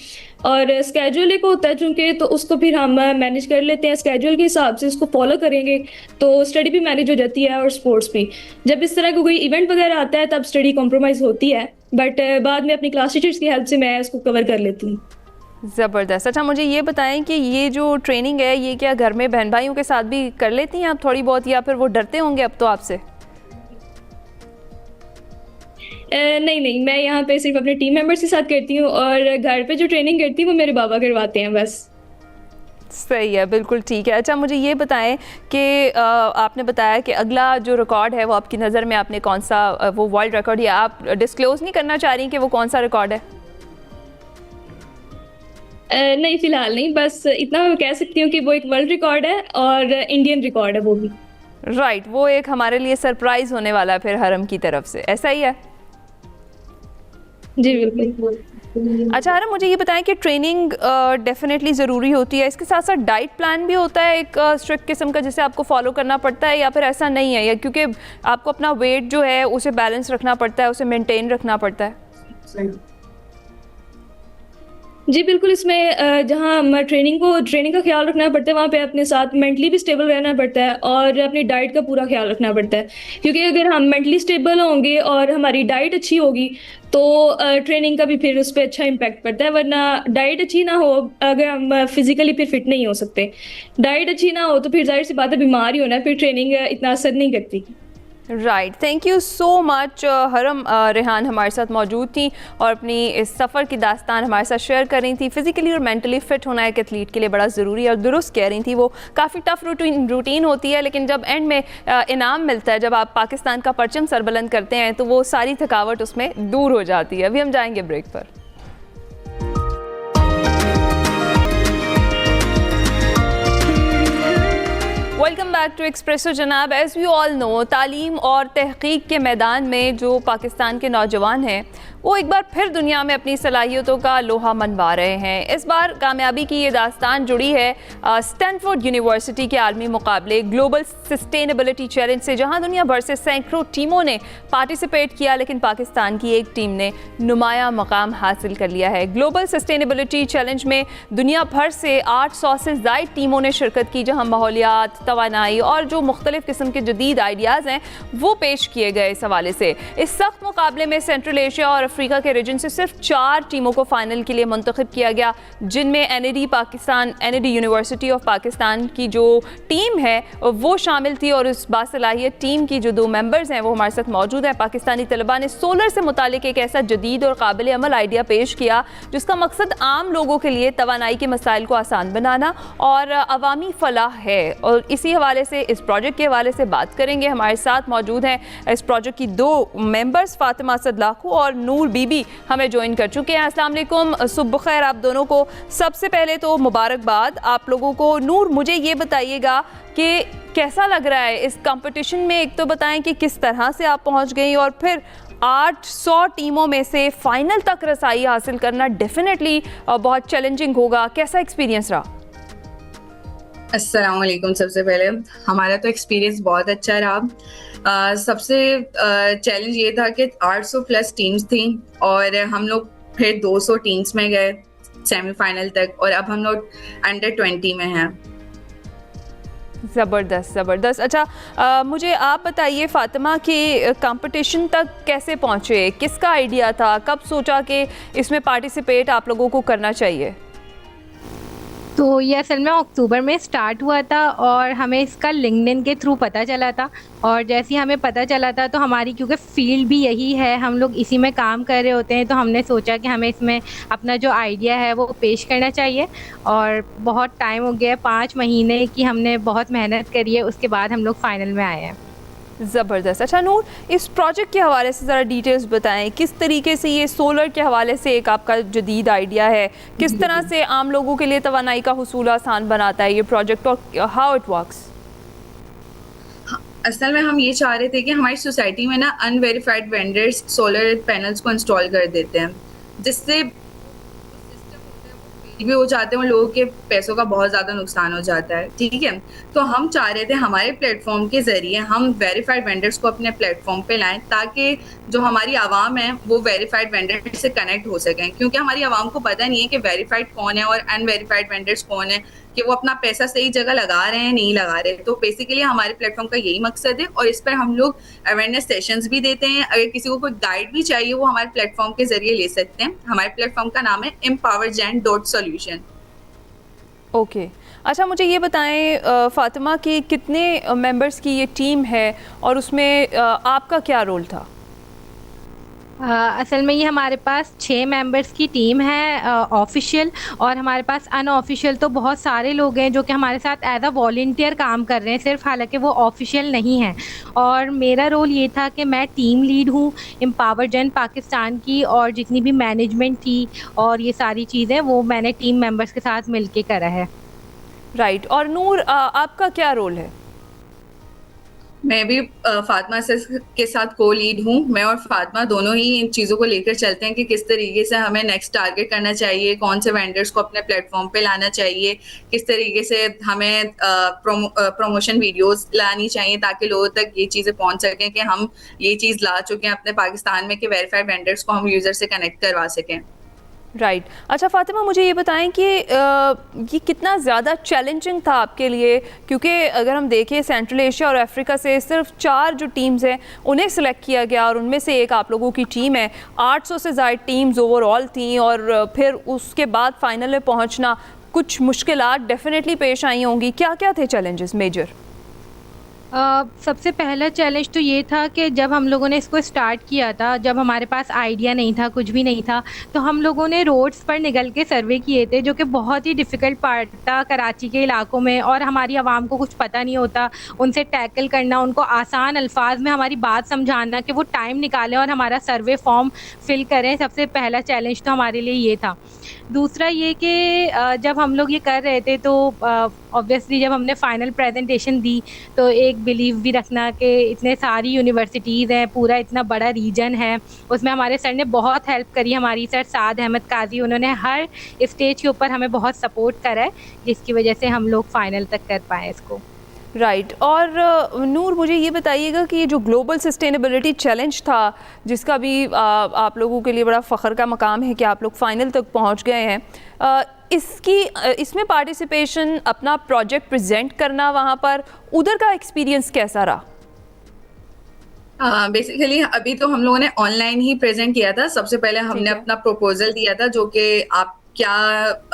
और स्केड्यूल एक होता है चूँकि, तो उसको फिर हम मैनेज कर लेते हैं। स्केड्यूल के हिसाब से इसको फॉलो करेंगे तो स्टडी भी मैनेज हो जाती है और स्पोर्ट्स भी। जब इस तरह का कोई इवेंट वगैरह आता है तब स्टडी कॉम्प्रोमाइज़ होती है, बट बाद में अपनी क्लास टीचर्स की हेल्प से मैं इसको कवर कर लेती हूँ। ज़बरदस्त। अच्छा मुझे ये बताएं कि ये जो ट्रेनिंग है ये क्या घर में बहन भाइयों के साथ भी कर लेती हैं आप थोड़ी बहुत, या फिर वो डरते होंगे अब तो आपसे? नहीं नहीं, मैं यहाँ पे सिर्फ अपने टीम मेंबर्स के साथ करती हूँ और घर पे जो ट्रेनिंग करती हूँ वो मेरे बाबा करवाते हैं बस। सही है, बिल्कुल ठीक है। अच्छा मुझे ये बताएं कि आपने बताया कि अगला जो रिकॉर्ड है वो आपकी नज़र में आपने कौन सा वो वर्ल्ड रिकॉर्ड, या आप डिस्क्लोज़ नहीं करना चाह रही कि वो कौन सा रिकॉर्ड है? नहीं फिलहाल नहीं, बस इतना मैं कह सकती हूँ कि वो एक वर्ल्ड रिकॉर्ड है और इंडियन रिकॉर्ड है वो भी। राइट, वो एक हमारे लिए सरप्राइज़ होने वाला है फिर हरम की तरफ से, ऐसा ही है? जी बिल्कुल। अच्छा हरम, मुझे ये बताएं कि ट्रेनिंग डेफिनेटली ज़रूरी होती है, इसके साथ साथ डाइट प्लान भी होता है एक स्ट्रिक्ट किस्म का जिसे आपको फॉलो करना पड़ता है, या फिर ऐसा नहीं है, या क्योंकि आपको अपना वेट जो है उसे बैलेंस रखना पड़ता है, उसे मेंटेन रखना पड़ता है? जी बिल्कुल, इसमें जहाँ ट्रेनिंग का ख्याल रखना पड़ता है, वहाँ पे अपने साथ मेंटली भी स्टेबल रहना पड़ता है और अपनी डाइट का पूरा ख्याल रखना पड़ता है, क्योंकि अगर हम मेंटली स्टेबल होंगे और हमारी डाइट अच्छी होगी तो ट्रेनिंग का भी फिर उस पर अच्छा इम्पैक्ट पड़ता है। वरना डाइट अच्छी ना हो, अगर हम फिजिकली फिर फिट नहीं हो सकते, डाइट अच्छी ना हो तो फिर जाहिर सी बात है बीमार ही होना है, फिर ट्रेनिंग इतना असर नहीं करती। Right, thank you so much हरम। रेहान हमारे साथ मौजूद थी और अपनी इस सफ़र की दास्तान हमारे साथ शेयर कर रही थी। फिज़िकली और मेंटली फ़िट होना एक एथलीट के लिए बड़ा ज़रूरी है और दुरुस्त कह रही थी। वो काफ़ी टफ रूटीन होती है, लेकिन जब एंड में इनाम मिलता है, जब आप पाकिस्तान का परचम सरबुलंद करते हैं तो वो सारी थकावट उसमें दूर हो जाती है। अभी हम जाएंगे ब्रेक पर। वेलकम बैक टू एक्सप्रेसो जनाब। एज़ वी ऑल नो, तालीम और तहकीक के मैदान में जो पाकिस्तान के नौजवान हैं वो एक बार फिर दुनिया में अपनी सलाहियतों का लोहा मनवा रहे हैं। इस बार कामयाबी की ये दास्तान जुड़ी है स्टैनफोर्ड यूनिवर्सिटी के आलमी मुकाबले ग्लोबल सस्टेनेबिलिटी चैलेंज से, जहां दुनिया भर से सैकड़ों टीमों ने पार्टिसिपेट किया, लेकिन पाकिस्तान की एक टीम ने नुमाया मकाम हासिल कर लिया है। ग्लोबल सस्टेनेबिलिटी चैलेंज में दुनिया भर से 800 से ज़ायद टीमों ने शिरकत की, जहाँ माहौलियात, तवानाई और जो मुख्तलिफ किस्म के जदीद आइडियाज़ हैं वो पेश किए गए। इस हवाले से इस सख्त मुकाबले में सेंट्रल एशिया और अफ्रीका के रीजन से सिर्फ 4 टीमों को फाइनल के लिए मुंतखब किया गया, जिनमें एनएडी यूनिवर्सिटी ऑफ पाकिस्तान की जो टीम है वो शामिल थी। और इस बासलाहियत टीम की जो 2 मेंबर्स हैं वो हमारे साथ मौजूद हैं। पाकिस्तानी तलबा ने सोलर से मुतालिक एक ऐसा जदीद और काबिल अमल आइडिया पेश किया जिसका मकसद आम लोगों के लिए तवानाई के मसाइल को आसान बनाना और अवामी फलाह है। और इसी हवाले से, इस प्रोजेक्ट के हवाले से बात करेंगे। हमारे साथ मौजूद हैं इस प्रोजेक्ट की 2 मेंबर्स, फातिमा सदलाखू और नूर बीबी हमें ज्वाइन कर चुके हैं। अस्सलाम वालेकुम, सुबह खैर आप दोनों को। सबसे पहले तो मुबारकबाद आप लोगों को। नूर, मुझे ये बताइएगा कि कैसा लग रहा है इस कंपटीशन में? एक तो बताएं कि किस तरह से आप पहुंच गई और फिर 800 टीमों में से फाइनल तक रसाई हासिल करना डेफिनेटली बहुत चैलेंजिंग होगा। कैसा एक्सपीरियंस रहा? अस्सलाम वालेकुम। सबसे पहले हमारा तो एक्सपीरियंस बहुत अच्छा रहा। सबसे चैलेंज ये था कि 800 प्लस टीम्स थी और हम लोग फिर 200 टीम्स में गए सेमीफाइनल तक, और अब हम लोग अंडर 20 में हैं। ज़बरदस्त ज़बरदस्त। अच्छा मुझे आप बताइए फातिमा कि कंपटीशन तक कैसे पहुँचे? किसका आइडिया था? कब सोचा कि इसमें पार्टिसिपेट आप लोगों को करना चाहिए? तो ये असल में अक्टूबर में स्टार्ट हुआ था और हमें इसका लिंक्डइन के थ्रू पता चला था, और जैसे ही हमें पता चला था तो हमारी, क्योंकि फील्ड भी यही है, हम लोग इसी में काम कर रहे होते हैं, तो हमने सोचा कि हमें इसमें अपना जो आइडिया है वो पेश करना चाहिए। और बहुत टाइम हो गया, 5 महीने की हमने बहुत मेहनत करी है, उसके बाद हम लोग फाइनल में आए हैं। ज़बरदस्त। अच्छा नूर, इस प्रोजेक्ट के हवाले से ज़रा डिटेल्स बताएं, किस तरीके से ये सोलर के हवाले से एक आपका जदीद आइडिया है, किस तरह से आम लोगों के लिए तवानाई का हुसूल आसान बनाता है ये प्रोजेक्ट, और हाउ इट वर्क्स? असल में हम ये चाह रहे थे कि हमारी सोसाइटी में ना अनवेरिफाइड वेंडर्स सोलर पैनल्स को इंस्टॉल कर देते हैं, जिससे भी हो जाते हैं और लोगों के पैसों का बहुत ज़्यादा नुकसान हो जाता है। ठीक है, तो हम चाह रहे थे हमारे प्लेटफॉर्म के ज़रिए हम वेरीफाइड वेंडर्स को अपने प्लेटफॉर्म पे लाएं, ताकि जो हमारी आवाम है वो वेरीफाइड वेंडर से कनेक्ट हो सकें, क्योंकि हमारी आवाम को पता नहीं है कि वेरीफाइड कौन है और अनवेरीफाइड वेंडर्स कौन है, कि वो अपना पैसा सही जगह लगा रहे हैं नहीं लगा रहे। तो बेसिकली हमारे प्लेटफॉर्म का यही मकसद है, और इस पर हम लोग अवेयरनेस सेशंस भी देते हैं। अगर किसी को कोई गाइड भी चाहिए वो हमारे प्लेटफॉर्म के जरिए ले सकते हैं। हमारे प्लेटफॉर्म का नाम है empowergen.solution। ओके अच्छा, मुझे ये बताएं फातिमा कि कितने मेंबर्स की ये टीम है और उसमें आपका क्या रोल था? असल में ये हमारे पास 6 मेंबर्स की टीम है ऑफिशियल, और हमारे पास अनऑफिशियल तो बहुत सारे लोग हैं जो कि हमारे साथ एज अ वॉलंटियर काम कर रहे हैं सिर्फ, हालांकि वो ऑफिशियल नहीं हैं। और मेरा रोल ये था कि मैं टीम लीड हूँ एम्पावर जन पाकिस्तान की, और जितनी भी मैनेजमेंट थी और ये सारी चीज़ें वो मैंने टीम मेंबर्स के साथ मिलके करा है। राइट। और नूर, आपका क्या रोल है? मैं भी फातिमा सर के साथ को लीड हूँ। मैं और फातिमा दोनों ही इन चीज़ों को लेकर चलते हैं कि किस तरीके से हमें नेक्स्ट टारगेट करना चाहिए, कौन से वेंडर्स को अपने प्लेटफॉर्म पे लाना चाहिए, किस तरीके से हमें प्रमोशन वीडियोस लानी चाहिए ताकि लोगों तक ये चीज़ें पहुँच सकें कि हम ये चीज़ ला चुके हैं अपने पाकिस्तान में कि वेरीफाइड वेंडर्स को हम यूज़र से कनेक्ट करवा सकें। राइट। अच्छा फातिमा, मुझे ये बताएं कि ये कितना ज़्यादा चैलेंजिंग था आपके लिए, क्योंकि अगर हम देखें सेंट्रल एशिया और अफ्रीका से सिर्फ 4 जो टीम्स हैं उन्हें सिलेक्ट किया गया और उनमें से एक आप लोगों की टीम है। 800 से ज़्यादा टीम्स ओवरऑल थी और फिर उसके बाद फाइनल में पहुंचना, कुछ मुश्किलात डेफिनेटली पेश आई होंगी। क्या क्या थे चैलेंजेस मेजर? सबसे पहला चैलेंज तो ये था कि जब हम लोगों ने इसको स्टार्ट किया था, जब हमारे पास आइडिया नहीं था, कुछ भी नहीं था, तो हम लोगों ने रोड्स पर निकल के सर्वे किए थे, जो कि बहुत ही डिफ़िकल्ट पार्ट था कराची के इलाकों में, और हमारी आवाम को कुछ पता नहीं होता। उनसे टैकल करना, उनको आसान अल्फाज में हमारी बात समझाना कि वो टाइम निकालें और हमारा सर्वे फॉर्म फिल करें, सबसे पहला चैलेंज तो हमारे लिए ये था। दूसरा ये कि जब हम लोग ये कर रहे थे तो ऑब्वियसली जब हमने फ़ाइनल प्रेजेंटेशन दी तो एक बिलीव भी रखना कि इतने सारी यूनिवर्सिटीज़ हैं, पूरा इतना बड़ा रीजन है, उसमें हमारे सर ने बहुत हेल्प करी। हमारी सर साद अहमद काजी, उन्होंने हर स्टेज के ऊपर हमें बहुत सपोर्ट करा है, जिसकी वजह से हम लोग फ़ाइनल तक कर पाए इसको। राइट। और नूर, मुझे ये बताइएगा कि ये जो ग्लोबल सस्टेनेबिलिटी चैलेंज था, जिसका भी आप लोगों के लिए बड़ा फ़ख्र का मकाम है कि आप लोग फ़ाइनल तक पहुंच गए हैं, इसमें पार्टिसिपेशन, अपना प्रोजेक्ट प्रेजेंट करना वहाँ पर, उधर का एक्सपीरियंस कैसा रहा? बेसिकली अभी तो हम लोगों ने ऑनलाइन ही प्रेजेंट किया था। सबसे पहले हमने अपना प्रपोजल दिया था जो कि आप क्या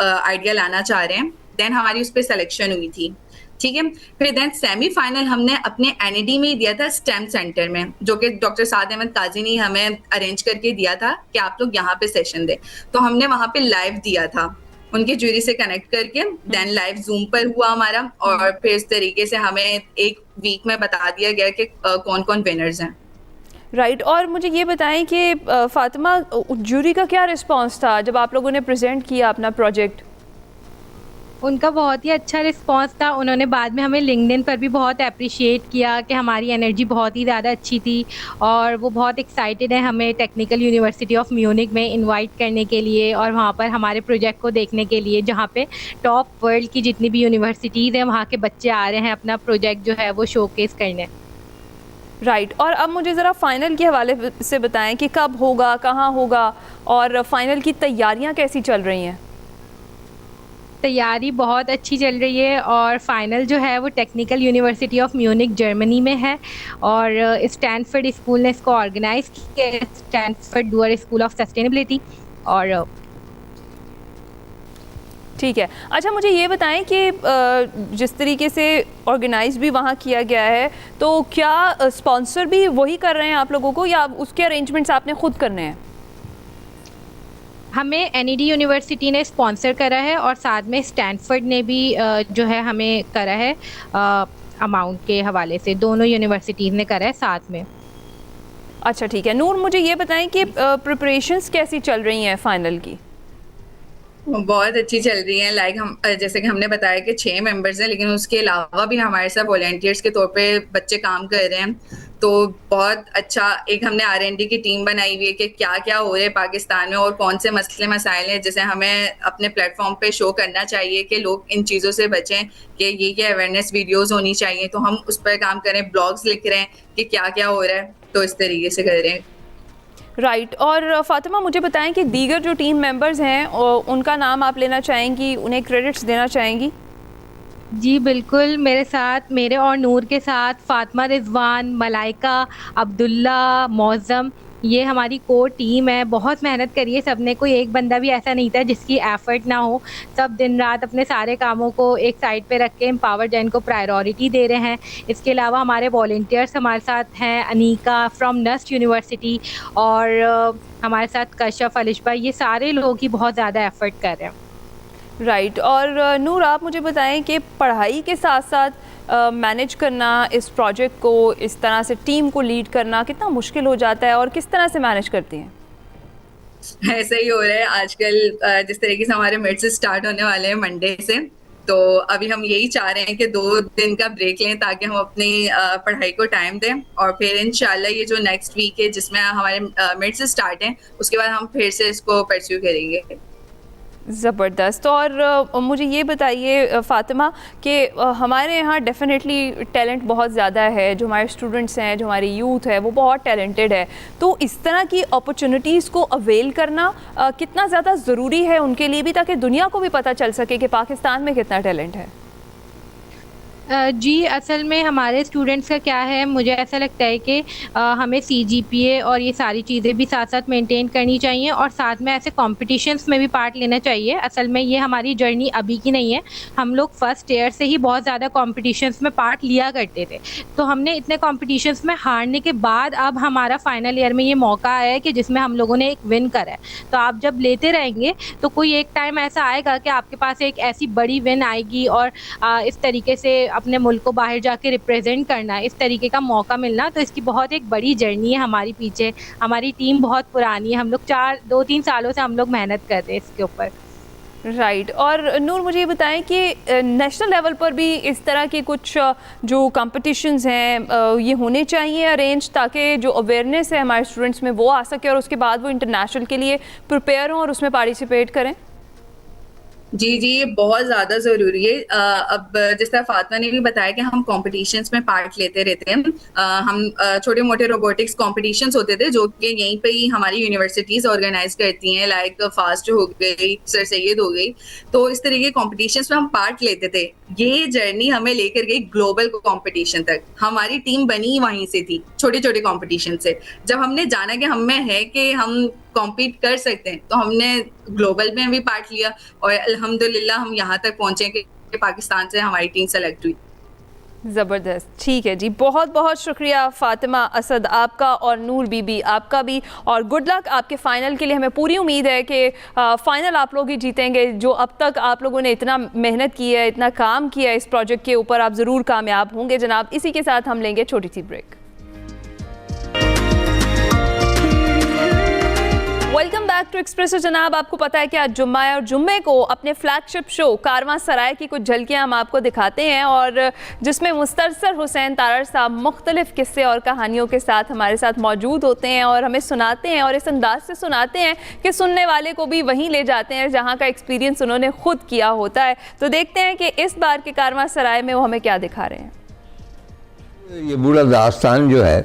आइडिया लाना चाह रहे हैं, देन हमारी उस पर सिलेक्शन हुई थी, ठीक है। फिर देन सेमीफाइनल हमने अपने एनईडी में ही दिया था स्टेम सेंटर में, जो कि डॉक्टर साद अहमद काजी ने हमें अरेंज करके दिया था कि आप लोग यहाँ पे सेशन दें। तो हमने वहाँ पे लाइव दिया था उनके जूरी से कनेक्ट करके, देन लाइव जूम पर हुआ हमारा, और फिर इस तरीके से हमें एक वीक में बता दिया गया कि कौन कौन विनर्स हैं। राइट। और मुझे ये बताएं कि फातिमा, जूरी का क्या रिस्पांस था जब आप लोगों ने प्रेजेंट किया अपना प्रोजेक्ट? उनका बहुत ही अच्छा रिस्पांस था। उन्होंने बाद में हमें लिंक्डइन पर भी बहुत अप्रिशिएट किया कि हमारी एनर्जी बहुत ही ज़्यादा अच्छी थी, और वो बहुत एक्साइटेड है हमें टेक्निकल यूनिवर्सिटी ऑफ म्यूनिक में इनवाइट करने के लिए, और वहाँ पर हमारे प्रोजेक्ट को देखने के लिए, जहाँ पे टॉप वर्ल्ड की जितनी भी यूनिवर्सिटीज़ हैं वहाँ के बच्चे आ रहे हैं अपना प्रोजेक्ट जो है वो शोकेस करने। राइट। और अब मुझे ज़रा फ़ाइनल के हवाले से बताएं कि कब होगा, कहाँ होगा, और फ़ाइनल की तैयारियाँ कैसी चल रही हैं? तैयारी बहुत अच्छी चल रही है, और फाइनल जो है वो technical university of Munich Germany में है, और स्टैनफोर्ड स्कूल ने इसको ऑर्गेनाइज किया, Stanford doer school of sustainability. और ठीक है। अच्छा, मुझे ये बताएं कि जिस तरीके से ऑर्गेनाइज भी वहाँ किया गया है, तो क्या स्पॉन्सर भी वही कर रहे हैं आप लोगों को, या उसके अरेंजमेंट्स आपने खुद करने हैं? हमें एनईडी यूनिवर्सिटी ने स्पॉन्सर करा है, और साथ में स्टैनफोर्ड ने भी जो है हमें करा है अमाउंट के हवाले से, दोनों यूनिवर्सिटीज़ ने करा है साथ में। अच्छा ठीक है। नूर, मुझे ये बताएं कि प्रिपरेशंस कैसी चल रही हैं फ़ाइनल की? बहुत अच्छी चल रही है। लाइक हम जैसे कि हमने बताया कि 6 मेंबर्स हैं, लेकिन उसके अलावा भी हमारे साथ वॉलंटियर्स के तौर पे बच्चे काम कर रहे हैं। तो बहुत अच्छा एक हमने R&D की टीम बनाई हुई है कि क्या क्या हो रहा है पाकिस्तान में और कौन से मसले मसाइल हैं जिसे हमें अपने प्लेटफॉर्म पे शो करना चाहिए कि लोग इन चीज़ों से बचें, कि ये अवेयरनेस वीडियोज़ होनी चाहिए। तो हम उस पर काम करें, ब्लॉग्स लिख रहे हैं कि क्या क्या हो रहा है, तो इस तरीके से कर रहे हैं। राइट। और फातिमा, मुझे बताएं कि दीगर जो टीम मेंबर्स हैं उनका नाम आप लेना चाहेंगी, उन्हें क्रेडिट्स देना चाहेंगी? जी बिल्कुल, मेरे साथ, मेरे और नूर के साथ फातिमा, रिजवान, मलाइका, अब्दुल्ला, मौज़म ये हमारी कोर टीम है, बहुत मेहनत करी है सबने, कोई एक बंदा भी ऐसा नहीं था जिसकी एफर्ट ना हो। सब दिन रात अपने सारे कामों को एक साइड पे रख के एम्पावर जैन को प्रायोरिटी दे रहे हैं। इसके अलावा हमारे वॉलंटियर्स हमारे साथ हैं, अनीका फ्रॉम नस्ट यूनिवर्सिटी और हमारे साथ कश्यप, अलिशबा, ये सारे लोग ही बहुत ज़्यादा एफर्ट कर रहे हैं। राइट। और नूर, आप मुझे बताएं कि पढ़ाई के साथ साथ मैनेज करना इस प्रोजेक्ट को, इस तरह से टीम को लीड करना कितना मुश्किल हो जाता है और किस तरह से मैनेज करती हैं? ऐसा ही हो रहा है आजकल। जिस तरीके से हमारे मिड से स्टार्ट होने वाले हैं मंडे से, तो अभी हम यही चाह रहे हैं कि 2 दिन का ब्रेक लें ताकि हम अपनी पढ़ाई को टाइम दें, और फिर इंशाल्लाह ये जो नेक्स्ट वीक है जिसमें हमारे मिड से स्टार्ट है, उसके बाद हम फिर से इसको परस्यू करेंगे। ज़बरदस्त। और मुझे ये बताइए फ़ातिमा कि हमारे यहाँ डेफिनेटली टैलेंट बहुत ज़्यादा है, जो हमारे स्टूडेंट्स हैं, जो हमारी यूथ है, वो बहुत टैलेंटेड है। तो इस तरह की अपॉर्चुनिटीज़ को अवेल करना कितना ज़्यादा ज़रूरी है उनके लिए भी, ताकि दुनिया को भी पता चल सके कि पाकिस्तान में कितना टैलेंट है? जी, असल में हमारे स्टूडेंट्स का क्या है, मुझे ऐसा लगता है कि हमें CGPA और ये सारी चीज़ें भी साथ साथ मेंटेन करनी चाहिए और साथ में ऐसे कॉम्पिटिशन्स में भी पार्ट लेना चाहिए। असल में ये हमारी जर्नी अभी की नहीं है, हम लोग फर्स्ट ईयर से ही बहुत ज़्यादा कॉम्पिटिशन्स में पार्ट लिया करते थे। तो हमने इतने कॉम्पिटिशन्स में हारने के बाद अब हमारा फाइनल ईयर में ये मौका आया है कि जिसमें हम लोगों ने एक विन करा है। तो आप जब लेते रहेंगे तो कोई एक टाइम ऐसा आएगा कि आपके पास एक ऐसी बड़ी विन आएगी और इस तरीके से अपने मुल्क को बाहर जाके रिप्रेजेंट करना, इस तरीके का मौका मिलना, तो इसकी बहुत एक बड़ी जर्नी है हमारी पीछे। हमारी टीम बहुत पुरानी है, हम लोग 2-3 सालों से हम लोग मेहनत कर रहे हैं इसके ऊपर। राइट। और नूर, मुझे ये बताएं कि नेशनल लेवल पर भी इस तरह के कुछ जो कंपटीशंस हैं ये होने चाहिए अरेंज, ताकि जो अवेयरनेस है हमारे स्टूडेंट्स में वो आ सके और उसके बाद वो इंटरनेशनल के लिए प्रिपेयर हों और उसमें पार्टिसिपेट करें। जी, ये बहुत ज़्यादा ज़रूरी है। अब जिस तरह फातिमा ने भी बताया कि हम कॉम्पिटिशन्स में पार्ट लेते रहते हैं। हम छोटे मोटे रोबोटिक्स कॉम्पिटिशन्स होते थे जो कि यहीं पे ही हमारी यूनिवर्सिटीज़ ऑर्गेनाइज करती हैं, लाइक फास्ट हो गई, सर सैयद हो गई। तो इस तरह के कॉम्पिटिशन्स में हम पार्ट लेते थे। ये जर्नी हमें लेकर गई ग्लोबल कॉम्पिटिशन तक। हमारी टीम बनी वहीं से थी, छोटे छोटे कॉम्पिटिशन से। जब हमने जाना कि हम में है कि हम कॉम्पीट कर सकते हैं, तो हमने ग्लोबल में भी पार्ट लिया और अल्हम्दुलिल्लाह हम यहाँ तक पहुँचे कि पाकिस्तान से हमारी टीम सेलेक्ट हुई। ज़बरदस्त। ठीक है जी, बहुत बहुत शुक्रिया फ़ातिमा असद आपका और नूर बीबी आपका भी, और गुड लक आपके फ़ाइनल के लिए। हमें पूरी उम्मीद है कि फ़ाइनल आप लोग ही जीतेंगे। जो अब तक आप लोगों ने इतना मेहनत की है, इतना काम किया है इस प्रोजेक्ट के ऊपर, आप ज़रूर कामयाब होंगे जनाब। इसी के साथ हम लेंगे छोटी सी break. Welcome back to expresso जनाब। आपको पता है कि आज जुम्मा है और जुम्मे को अपने फ्लैगशिप शो कारवां सराय की कुछ झलकियां हम आपको दिखाते हैं, और जिसमें मुस्तरसर हुसैन तारड़ साहब मुख्तलिफ किस्से और कहानियों के साथ हमारे साथ मौजूद होते हैं और हमें सुनाते हैं, और इस अंदाज से सुनाते हैं कि सुनने वाले को भी वहीं ले जाते हैं जहाँ का एक्सपीरियंस उन्होंने खुद किया होता है। तो देखते हैं कि इस बार के कारवां सराय में वो हमें क्या दिखा रहे हैं। ये बूढ़ा दास्तान जो है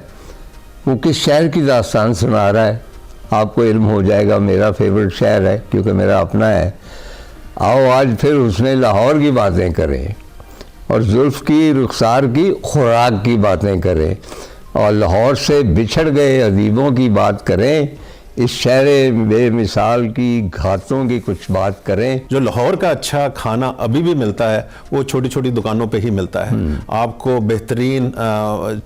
वो किस शहर की दास्तान सुना रहा है, आपको इल्म हो जाएगा। मेरा फेवरेट शहर है क्योंकि मेरा अपना है। आओ आज फिर उसने लाहौर की बातें करें और जुल्फ़ की, रुखसार की, खुराक की बातें करें और लाहौर से बिछड़ गए अदीबों की बात करें। इस शहर बेमिसाल की घातों की कुछ बात करें। जो लाहौर का अच्छा खाना अभी भी मिलता है वो छोटी छोटी दुकानों पे ही मिलता है। आपको बेहतरीन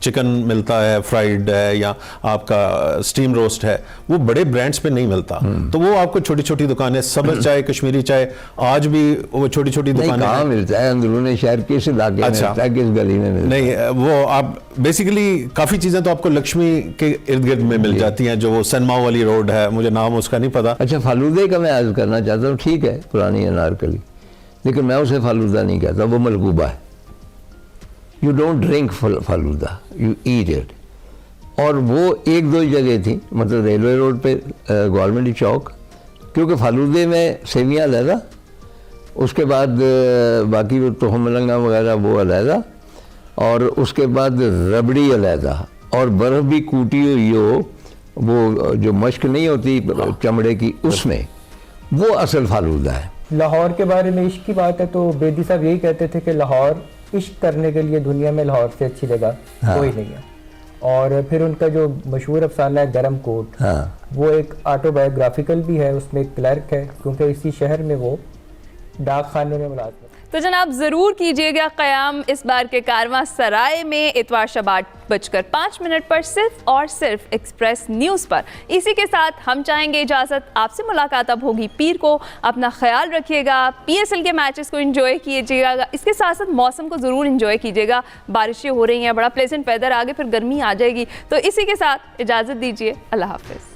चिकन मिलता है, फ्राइड है, या आपका स्टीम रोस्ट है, वो बड़े ब्रांड्स पे नहीं मिलता। तो वो आपको छोटी छोटी दुकानें, सब्ज़ चाय, कश्मीरी चाय, आज भी वो छोटी छोटी दुकानें कहाँ मिलता है? अंदरूनी शहर किस इलाके में मिलता है, किस गली में मिलता है? नहीं, वो आप बेसिकली काफ़ी चीज़ें तो आपको लक्ष्मी के इर्द गिर्द में मिल जाती हैं, जो वो सनमा वाली रोड है, मुझे नाम उसका नहीं पता। अच्छा, फालूदे का मैं अर्ज करना चाहता हूँ। ठीक है, पुरानी अनारकली, लेकिन मैं उसे फालूदा नहीं कहता, वो मलगूबा है। You don't drink falooda, you eat it. और वो 1-2 जगह थी, मतलब रेलवे रोड पे, गवर्नमेंट चौक, क्योंकि फालूदे में सेवियाँ अलहदा, उसके बाद बाकी वो तोहमलंगा वगैरह वो अलहदा, और उसके बाद रबड़ी अलहदा, और बर्फ़ भी कूटी हुई हो, वो जो मश्क नहीं होती चमड़े की, उसमें, वो असल फालूदा है। लाहौर के बारे में इश्क की बात है तो बेदी साहब यही कहते थे कि लाहौर इश्क करने के लिए दुनिया में लाहौर से अच्छी जगह कोई नहीं है। और फिर उनका जो मशहूर अफसाना है गरम कोट, हाँ, वो एक ऑटोबायोग्राफिकल भी है, उसमें एक क्लर्क है क्योंकि इसी शहर में वो डाक खाने में मुलाजिम है। तो जनाब ज़रूर कीजिएगा क़याम इस बार के कारवां सराय में इतवार शब 8:05 पर सिर्फ और सिर्फ एक्सप्रेस न्यूज़ पर। इसी के साथ हम चाहेंगे इजाज़त, आपसे मुलाकात अब होगी पीर को। अपना ख्याल रखिएगा, PSL के मैचेस को एंजॉय कीजिएगा, इसके साथ साथ मौसम को ज़रूर एंजॉय कीजिएगा। बारिशें हो रही हैं, बड़ा प्लेजेंट वेदर, आगे फिर गर्मी आ जाएगी। तो इसी के साथ इजाज़त दीजिए, अल्लाह हाफ़िज़।